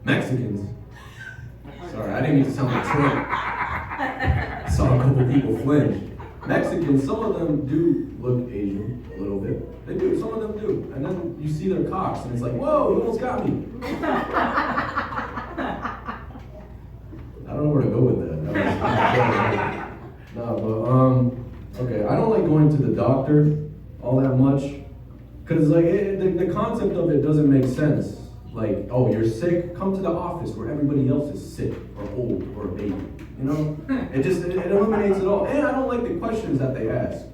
Mexicans. Sorry, I didn't mean to sound like Trump. I saw a couple people flinch. Mexicans, some of them do look Asian a little bit. They do, some of them do. And then you see their cocks, and it's like, whoa, you almost got me. I don't know where to go with that. No, but, okay, I don't like going to the doctor all that much. Because, like, the concept of it doesn't make sense. Like, oh, you're sick, come to the office where everybody else is sick, or old, or a baby. You know? It eliminates it all. And I don't like the questions that they ask.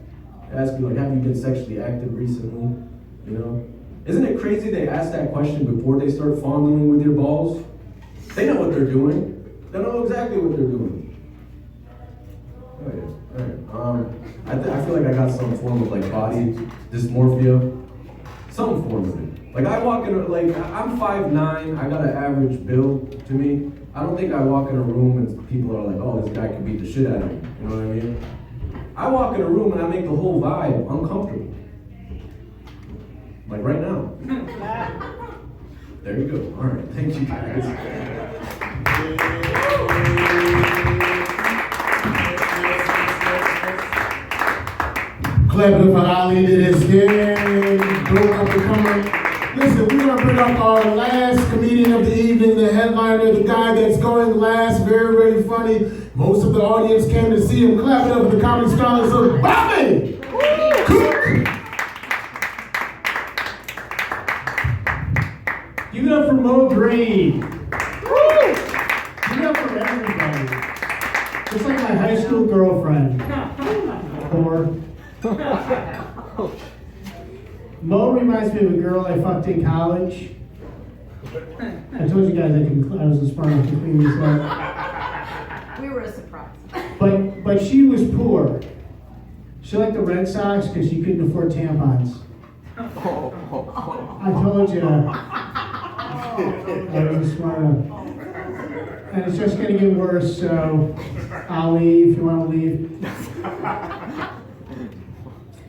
They ask you, like, have you been sexually active recently? You know? Isn't it crazy they ask that question before they start fondling with your balls? They know what they're doing. They know exactly what they're doing. Oh yeah, alright. I feel like I got some form of like body dysmorphia. Some form of it. Like I walk in, like I'm 5'9", I got an average build to me. I don't think I walk in a room and people are like, oh, this guy could beat the shit out of me. You know what I mean? I walk in a room and I make the whole vibe uncomfortable. Like right now. There you go. All right, thank you guys. Clap it up for Ali that is here. Go up and come. Listen, we're gonna bring up our last comedian of the evening, the headliner, the guy that's going last, very, very funny. Most of the audience came to see him. Clap it up for the comedy scholars of Bobby Cook. Give it up for Mo Green. Give it up for everybody. Just like my high school girlfriend. Or Mo reminds me of a girl I fucked in college. I told you guys I was smart enough to clean this up. We were a surprise. But she was poor. She liked the Red Sox because she couldn't afford tampons. I told you. I was smart enough. And it's just going to get worse, so I'll leave if you want to leave.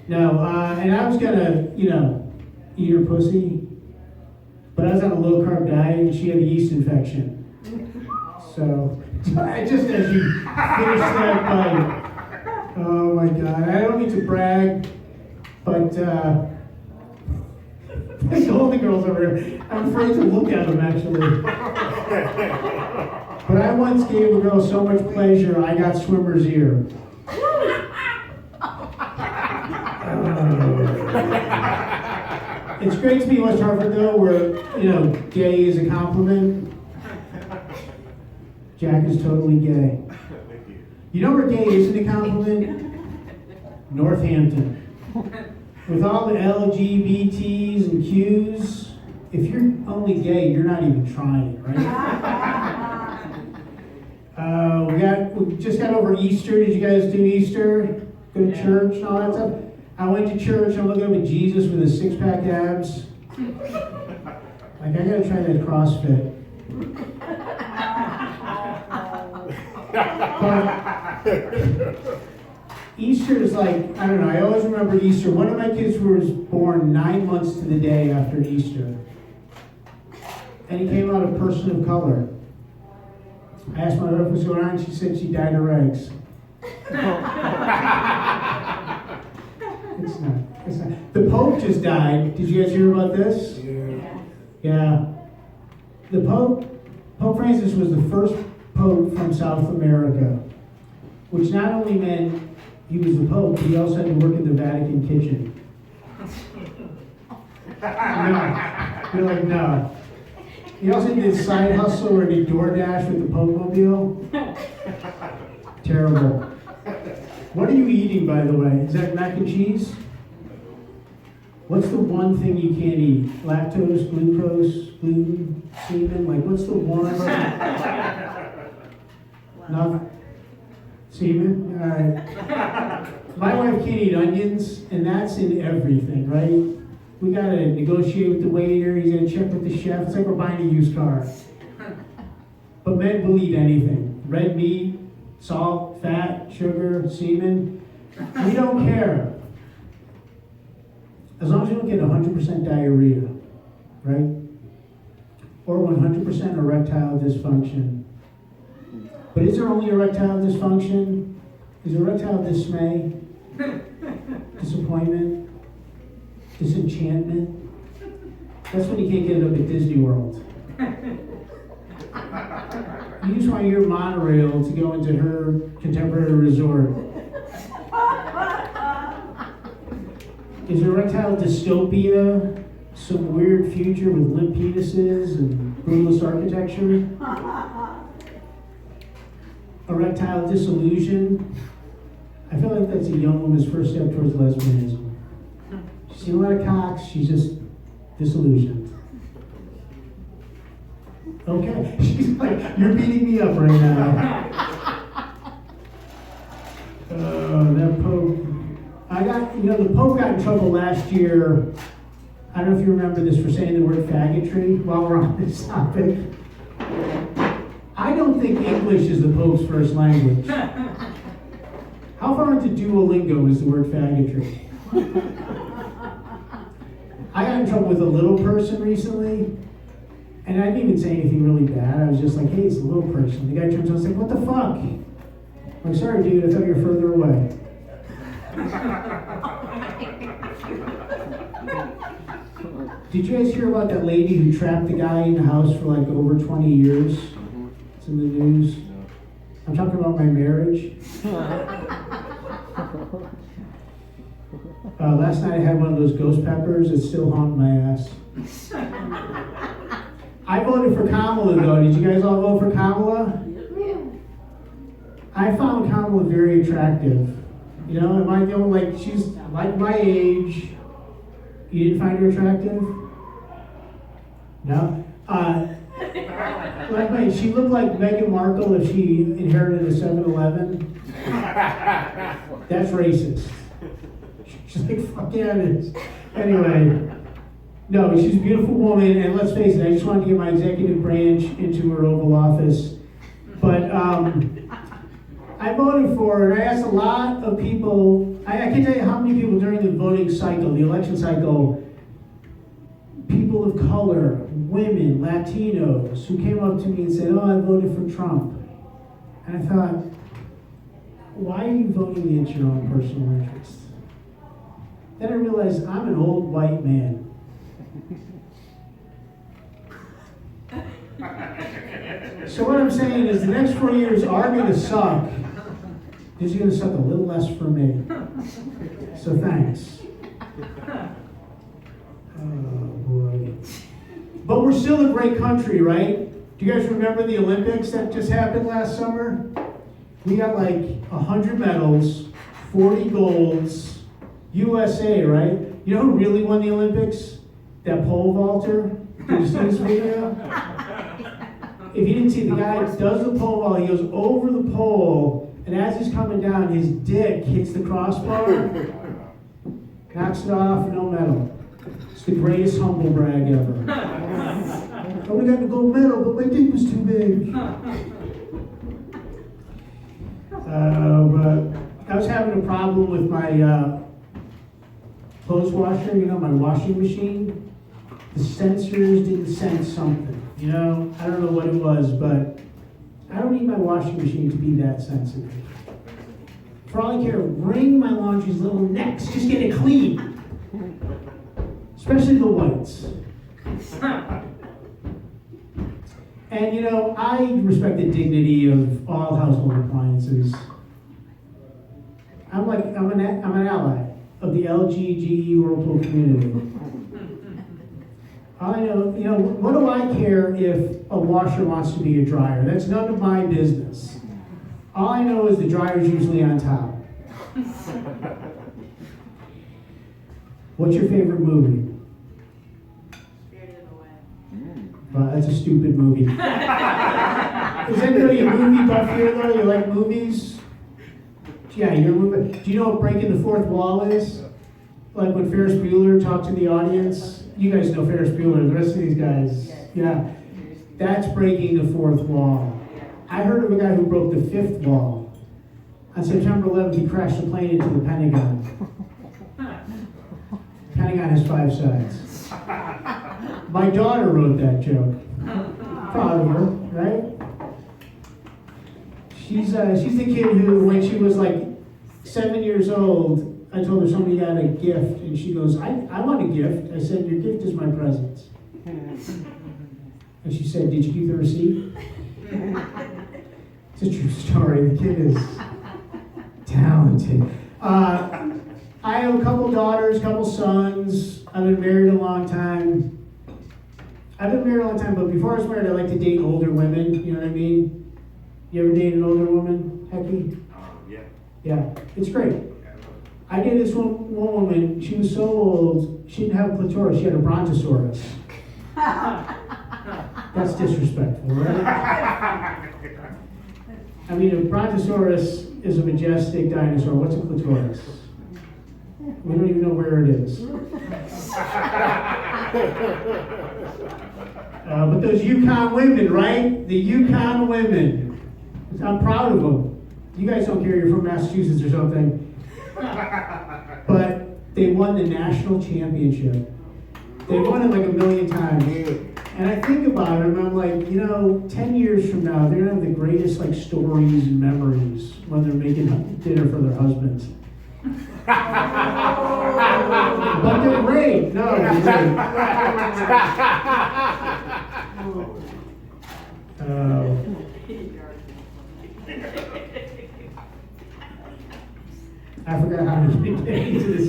No, and I was going to, eat her pussy. But I was on a low-carb diet and she had a yeast infection. So, just as you finish that bite, oh my God, I don't mean to brag, but all the girls over here, I'm afraid to look at them actually. But I once gave a girl so much pleasure, I got swimmer's ear. It's great to be in West Hartford though, where, gay is a compliment. Jack is totally gay. You know where gay isn't a compliment? Northampton. With all the LGBTs and Qs, if you're only gay, you're not even trying, right? We just got over Easter. Did you guys do Easter? Go to church and all that stuff? I went to church. I'm looking up at Jesus with his six-pack abs. Like, I gotta try that CrossFit. But Easter is like, I don't know, I always remember Easter. One of my kids was born 9 months to the day after Easter. And he came out a person of color. I asked my wife what was going on, and she said she dyed her eggs. It's not. The Pope just died. Did you guys hear about this? Yeah. The Pope Francis was the first Pope from South America, which not only meant he was the Pope, but he also had to work in the Vatican kitchen. No. You're like, no. He also did side hustle or did DoorDash with the Pope-mobile. Terrible. What are you eating, by the way? Is that mac and cheese? What's the one thing you can't eat? Lactose, glucose, gluten, semen? Like, what's the one? Not semen? All right. My wife can't eat onions, and that's in everything, right? We gotta negotiate with the waiter, he's gonna check with the chef. It's like we're buying a used car. But men will eat anything. Red meat, salt, fat, sugar, semen. We don't care. as long as you don't get 100% diarrhea, right? Or 100% erectile dysfunction. But is there only erectile dysfunction? Is erectile dismay? Disappointment? Disenchantment? That's when you can't get it up at Disney World. You just want your monorail to go into her contemporary resort. Is erectile dystopia some weird future with limp penises and brutalist architecture? Erectile disillusion? I feel like that's a young woman's first step towards lesbianism. She's seen a lot of cocks, she's just disillusioned. Okay, she's like, you're beating me up right now. That Pope. The Pope got in trouble last year. I don't know if you remember this, for saying the word faggotry while we're on this topic. I don't think English is the Pope's first language. How far into Duolingo is the word faggotry? I got in trouble with a little person recently, and I didn't even say anything really bad. I was just like, hey, it's a little person. The guy turns around and was like, what the fuck? I'm sorry, dude, I thought you were further away. Did you guys hear about that lady who trapped the guy in the house for like over 20 years? It's in the news. I'm talking about my marriage. Last night I had one of those ghost peppers that still haunt my ass. I voted for Kamala though. Did you guys all vote for Kamala? I found Kamala very attractive. You know, am I the only, like, she's like my age. You didn't find her attractive? No? She looked like Meghan Markle if she inherited a 7-Eleven. That's racist. She's like, fuck yeah, it is. Anyway, no, she's a beautiful woman, and let's face it, I just wanted to get my executive branch into her Oval Office. But I voted for her, and I asked a lot of people, I can't tell you how many people during the voting cycle, the election cycle, people of color, women, Latinos, who came up to me and said, oh, I voted for Trump. And I thought, why are you voting against your own personal interests? Then I realized I'm an old white man. So what I'm saying is the next 4 years are going to suck. They're just going to suck a little less for me. So thanks. Oh boy. But we're still a great country, right? Do you guys remember the Olympics that just happened last summer? We got like 100 medals, 40 golds. USA, right? You know who really won the Olympics? That pole vaulter. Did you see this video? If you didn't see, the guy does the pole vault, he goes over the pole, and as he's coming down, his dick hits the crossbar, knocks it off, no medal. It's the greatest humble brag ever. I would have gotten a gold medal, but my dick was too big. But I was having a problem with my clothes washer, my washing machine. The sensors didn't sense something, I don't know what it was, but I don't need my washing machine to be that sensitive. For all I care, wring my laundry's little necks, just get it clean. Especially the whites. And I respect the dignity of all household appliances. I'm an ally of the LGGE Whirlpool community. I know, what do I care if a washer wants to be a dryer? That's none of my business. All I know is the dryer's usually on top. What's your favorite movie? That's a stupid movie. Is anybody a movie buff here though? You like movies? Yeah, you're a movie. Do you know what breaking the fourth wall is? Like when Ferris Bueller talked to the audience? You guys know Ferris Bueller, the rest of these guys. Yeah. That's breaking the fourth wall. I heard of a guy who broke the fifth wall. On September 11th, he crashed a plane into the Pentagon. Pentagon has 5 sides. My daughter wrote that joke. Proud of her, right? She's the kid who, when she was like 7 years old, I told her somebody got a gift, and she goes, I want a gift. I said, your gift is my presents. And she said, did you keep the receipt? It's a true story. The kid is talented. I have a couple daughters, couple sons. I've been married a long time. But before I was married, I like to date older women. You know what I mean? You ever date an older woman, Hecky? Yeah. Yeah, it's great. I dated this one woman. She was so old, she didn't have a clitoris. She had a brontosaurus. That's disrespectful, right? I mean, a brontosaurus is a majestic dinosaur. What's a clitoris? We don't even know where it is. But those Yukon women, right? The Yukon women. I'm proud of them. You guys don't care, you're from Massachusetts or something. But they won the national championship. They won it like a million times. And I think about it, and I'm like, 10 years from now, they're gonna have the greatest like stories and memories when they're making dinner for their husbands. But they're great. No, they're great. I forgot how to get into this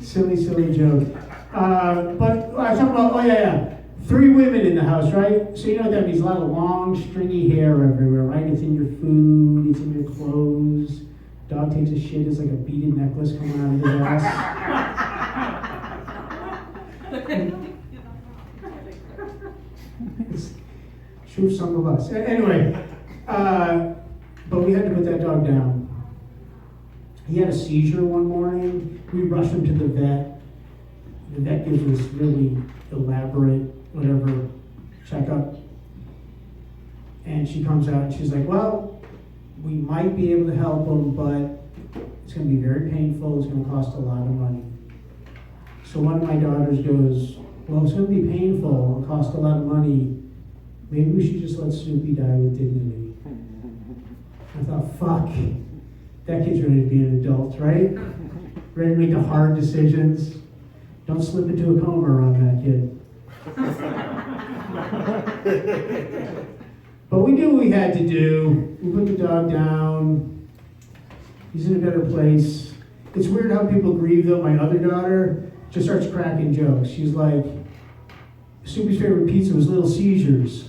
silly joke. But I was talking about, 3 women in the house, right? So you know what that means? A lot of long, stringy hair everywhere, right? It's in your food, it's in your clothes. Dog takes a shit, it's like a beaded necklace coming out of his ass. It's true of some of us. Anyway, but we had to put that dog down. He had a seizure one morning. We rushed him to the vet. The vet gives this really elaborate, whatever, checkup. And she comes out and she's like, well, we might be able to help him, but it's going to be very painful. It's going to cost a lot of money. So one of my daughters goes, well, it's going to be painful. It'll cost a lot of money. Maybe we should just let Snoopy die with dignity. I thought, fuck. That kid's ready to be an adult, right? Ready to make the hard decisions. Don't slip into a coma around that kid. But we knew what we had to do. We put the dog down. He's in a better place. It's weird how people grieve, though. My other daughter just starts cracking jokes. She's like, Snoopy's favorite pizza was Little Seizures.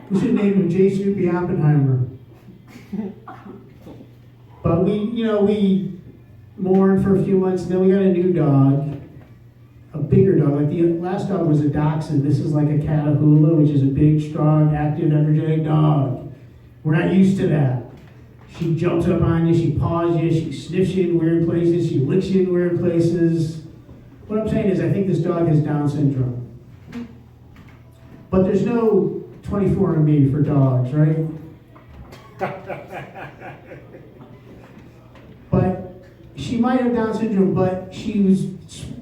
We should name him J. Snoopy Oppenheimer. But we mourned for a few months, and then we got a new dog, a bigger dog. Like the last dog was a dachshund. This is like a Catahoula, which is a big, strong, active, energetic dog. We're not used to that. She jumps up on you, she paws you, she sniffs you in weird places, she licks you in weird places. What I'm saying is I think this dog has Down syndrome. But there's no 24andMe for dogs, right? But she might have Down syndrome, but she's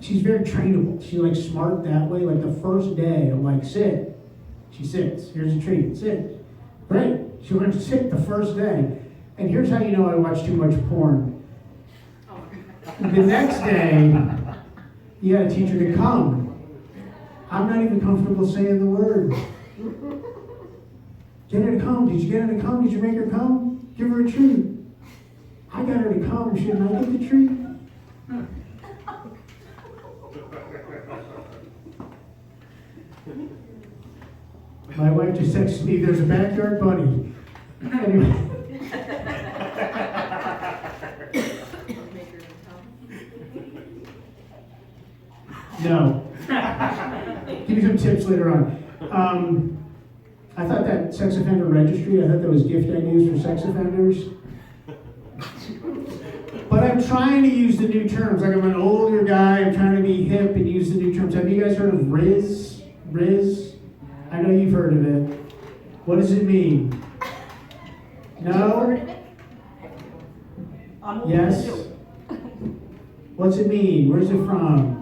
very trainable. She's like smart that way. Like the first day, I'm like, sit. She sits. Here's a treat. Sit. Great. She learned to sit the first day. And here's how you know I watch too much porn. The next day, you gotta teach her to come. I'm not even comfortable saying the word. Get her to come. Did you get her to come? Did you make her come? Give her a treat. I got her to come. Shouldn't I get the treat? My wife just texted me, there's a backyard bunny. Anyway. No. Give me some tips later on. I thought that sex offender registry, I thought that was gift ideas for sex offenders. But I'm trying to use the new terms. Like I'm an older guy, I'm trying to be hip and use the new terms. Have you guys heard of Riz? Riz? I know you've heard of it. What does it mean? No? Yes? What's it mean? Where's it from?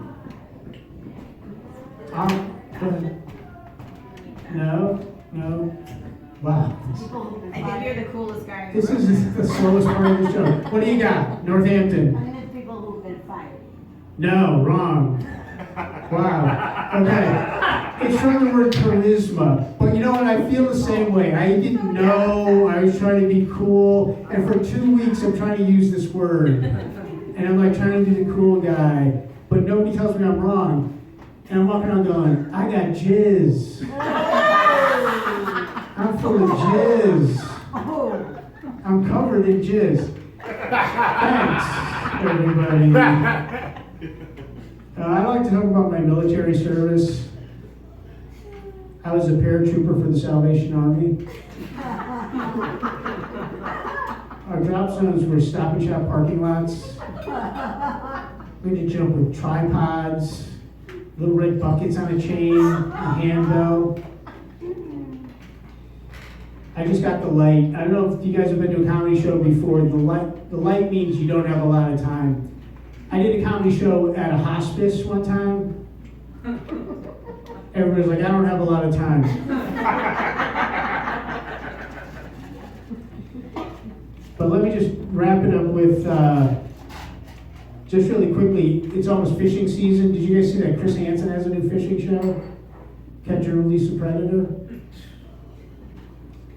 No. Wow. I think you're the coolest guy. This is the slowest part of the show. What do you got? Northampton. I think it's people who've been fired. No, wrong. Wow. Okay. It's from the word charisma. But you know what? I feel the same way. I didn't know. I was trying to be cool. And for 2 weeks, I'm trying to use this word. And I'm like trying to be the cool guy. But nobody tells me I'm wrong. And I'm walking around going, I got jizz. I'm full of jizz. I'm covered in jizz. Thanks, everybody. I'd like to talk about my military service. I was a paratrooper for the Salvation Army. Our drop zones were Stop and Shop parking lots. We had to jump with tripods, little red buckets on a chain, a handbell. I just got the light. I don't know if you guys have been to a comedy show before. The light means you don't have a lot of time. I did a comedy show at a hospice one time. Everybody's like, I don't have a lot of time. But let me just wrap it up with, just really quickly, it's almost fishing season. Did you guys see that Chris Hansen has a new fishing show? Catch and Release the Predator?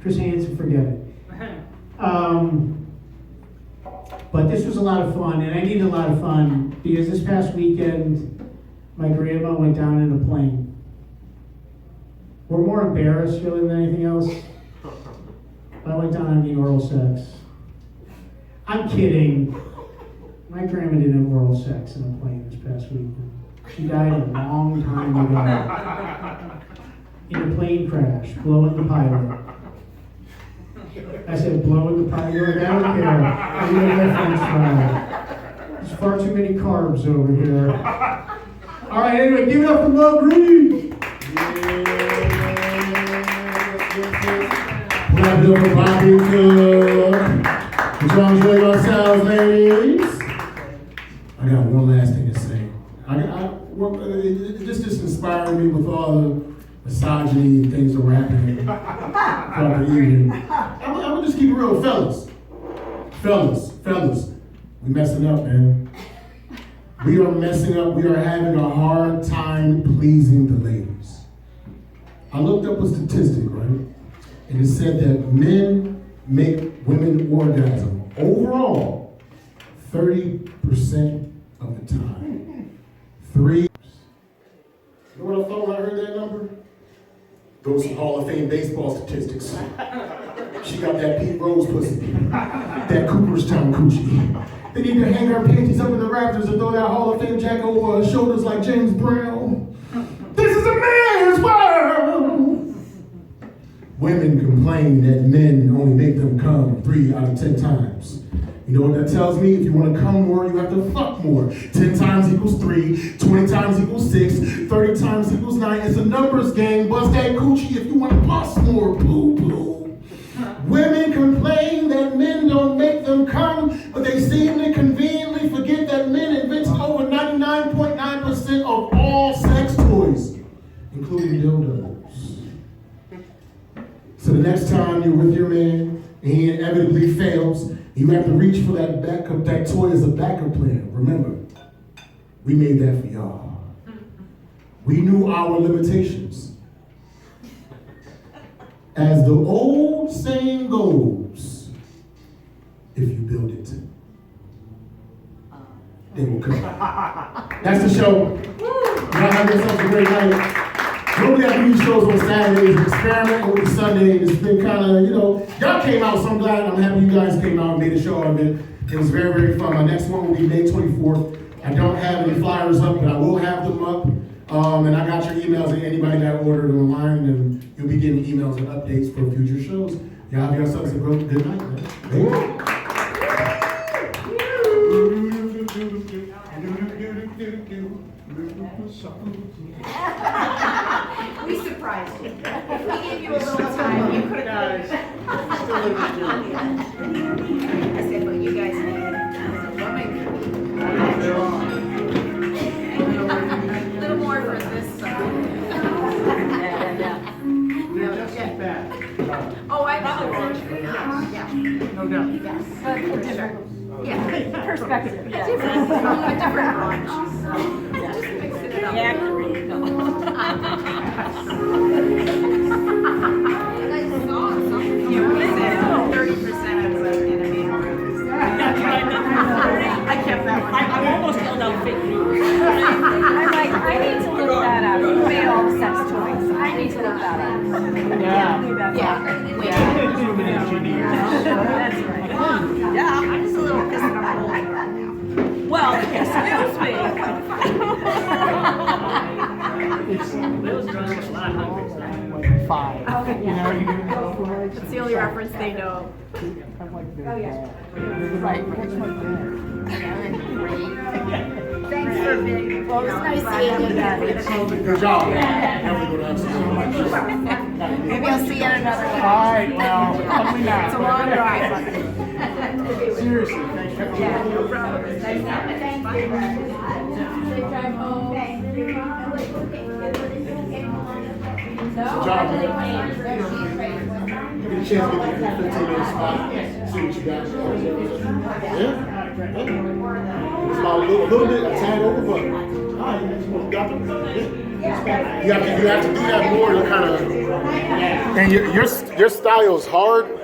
Chris Hansen, forget it. But this was a lot of fun, and I needed a lot of fun because this past weekend, my grandma went down in a plane. We're more embarrassed really than anything else. I went down on the oral sex. I'm kidding. My grandma didn't have oral sex in a plane this past weekend. She died a long time ago in a plane crash, blowing the pilot. I said, blowing the pilot. You're like, I don't care. I'm gonna get French fry. There's far too many carbs over here. All right, anyway, give it up for Mo Green. Clap it up for Bobby Cook. Did y'all enjoy yourselves, ladies? I got one last thing to say. This just inspired me with all the misogyny and things that were happening throughout the evening. I'm gonna just keep it real, fellas. We messing up, man. We are messing up. We are having a hard time pleasing the ladies. I looked up a statistic, right? And it said that men make women orgasm overall 30% of the time. 3. You know what I thought when I heard that number? Those are Hall of Fame baseball statistics. She got that Pete Rose pussy, that Cooperstown coochie. They need to hang her panties up in the rafters and throw that Hall of Fame jacket over her shoulders like James Brown. This is a man's world. Women complain that men only make them come 3 out of 10 times. You know what that tells me? If you want to come more, you have to fuck more. 10 times equals 3, 20 times equals 6, 30 times equals 9. It's a numbers game. Bust that coochie if you want to bust more. Boo, boo. Women complain that men don't make them come, but they seem to conveniently forget that men invented over 99.9% of all sex toys, including dildos. So the next time you're with your man and he inevitably fails, you have to reach for that backup. That toy is a backup plan. Remember, we made that for y'all. We knew our limitations. As the old saying goes, if you build it, they will come. That's the show. Y'all have yourselves a great night. Normally I do these shows on Saturdays, experiment with the Sunday. It's been kind of, y'all came out, so I'm glad. I'm happy you guys came out and made a show out of it. It was very, very fun. My next one will be May 24th. I don't have any flyers up, but I will have them up. And I got your emails and anybody that ordered online, and you'll be getting emails and updates for future shows. Y'all have yourselves a good night, man. We surprised you. If we gave you a little time, you could have got it. I said, but you guys need a woman. No doubt. Yes. Yeah, perspective. A different launch. Just mixing it up. You said 30% of the enemy. I kept that one. I almost held out fake news. I'm like, I need to look that up. Who made all the sex toys? I need to look that up. Yeah. That's right. Yeah, I'm just a little pissed at my old now. Well, excuse me. Those drunk a lot hungry. Five. You know, you That's the only reference they know. Right. Thanks for being. Well, it's nice seeing you guys. Good job. Never go down to Maybe I'll see you in another one. All right, well, probably not. It's a long drive. Seriously, thanks for coming. Yeah, no problem. Thank you. John, you get a chance to get your 15-minute spot, see what you got. Yeah? It's about a little bit, a tad over, but all right, you got them. Yeah. You have to do that more to kind of, and your style is hard.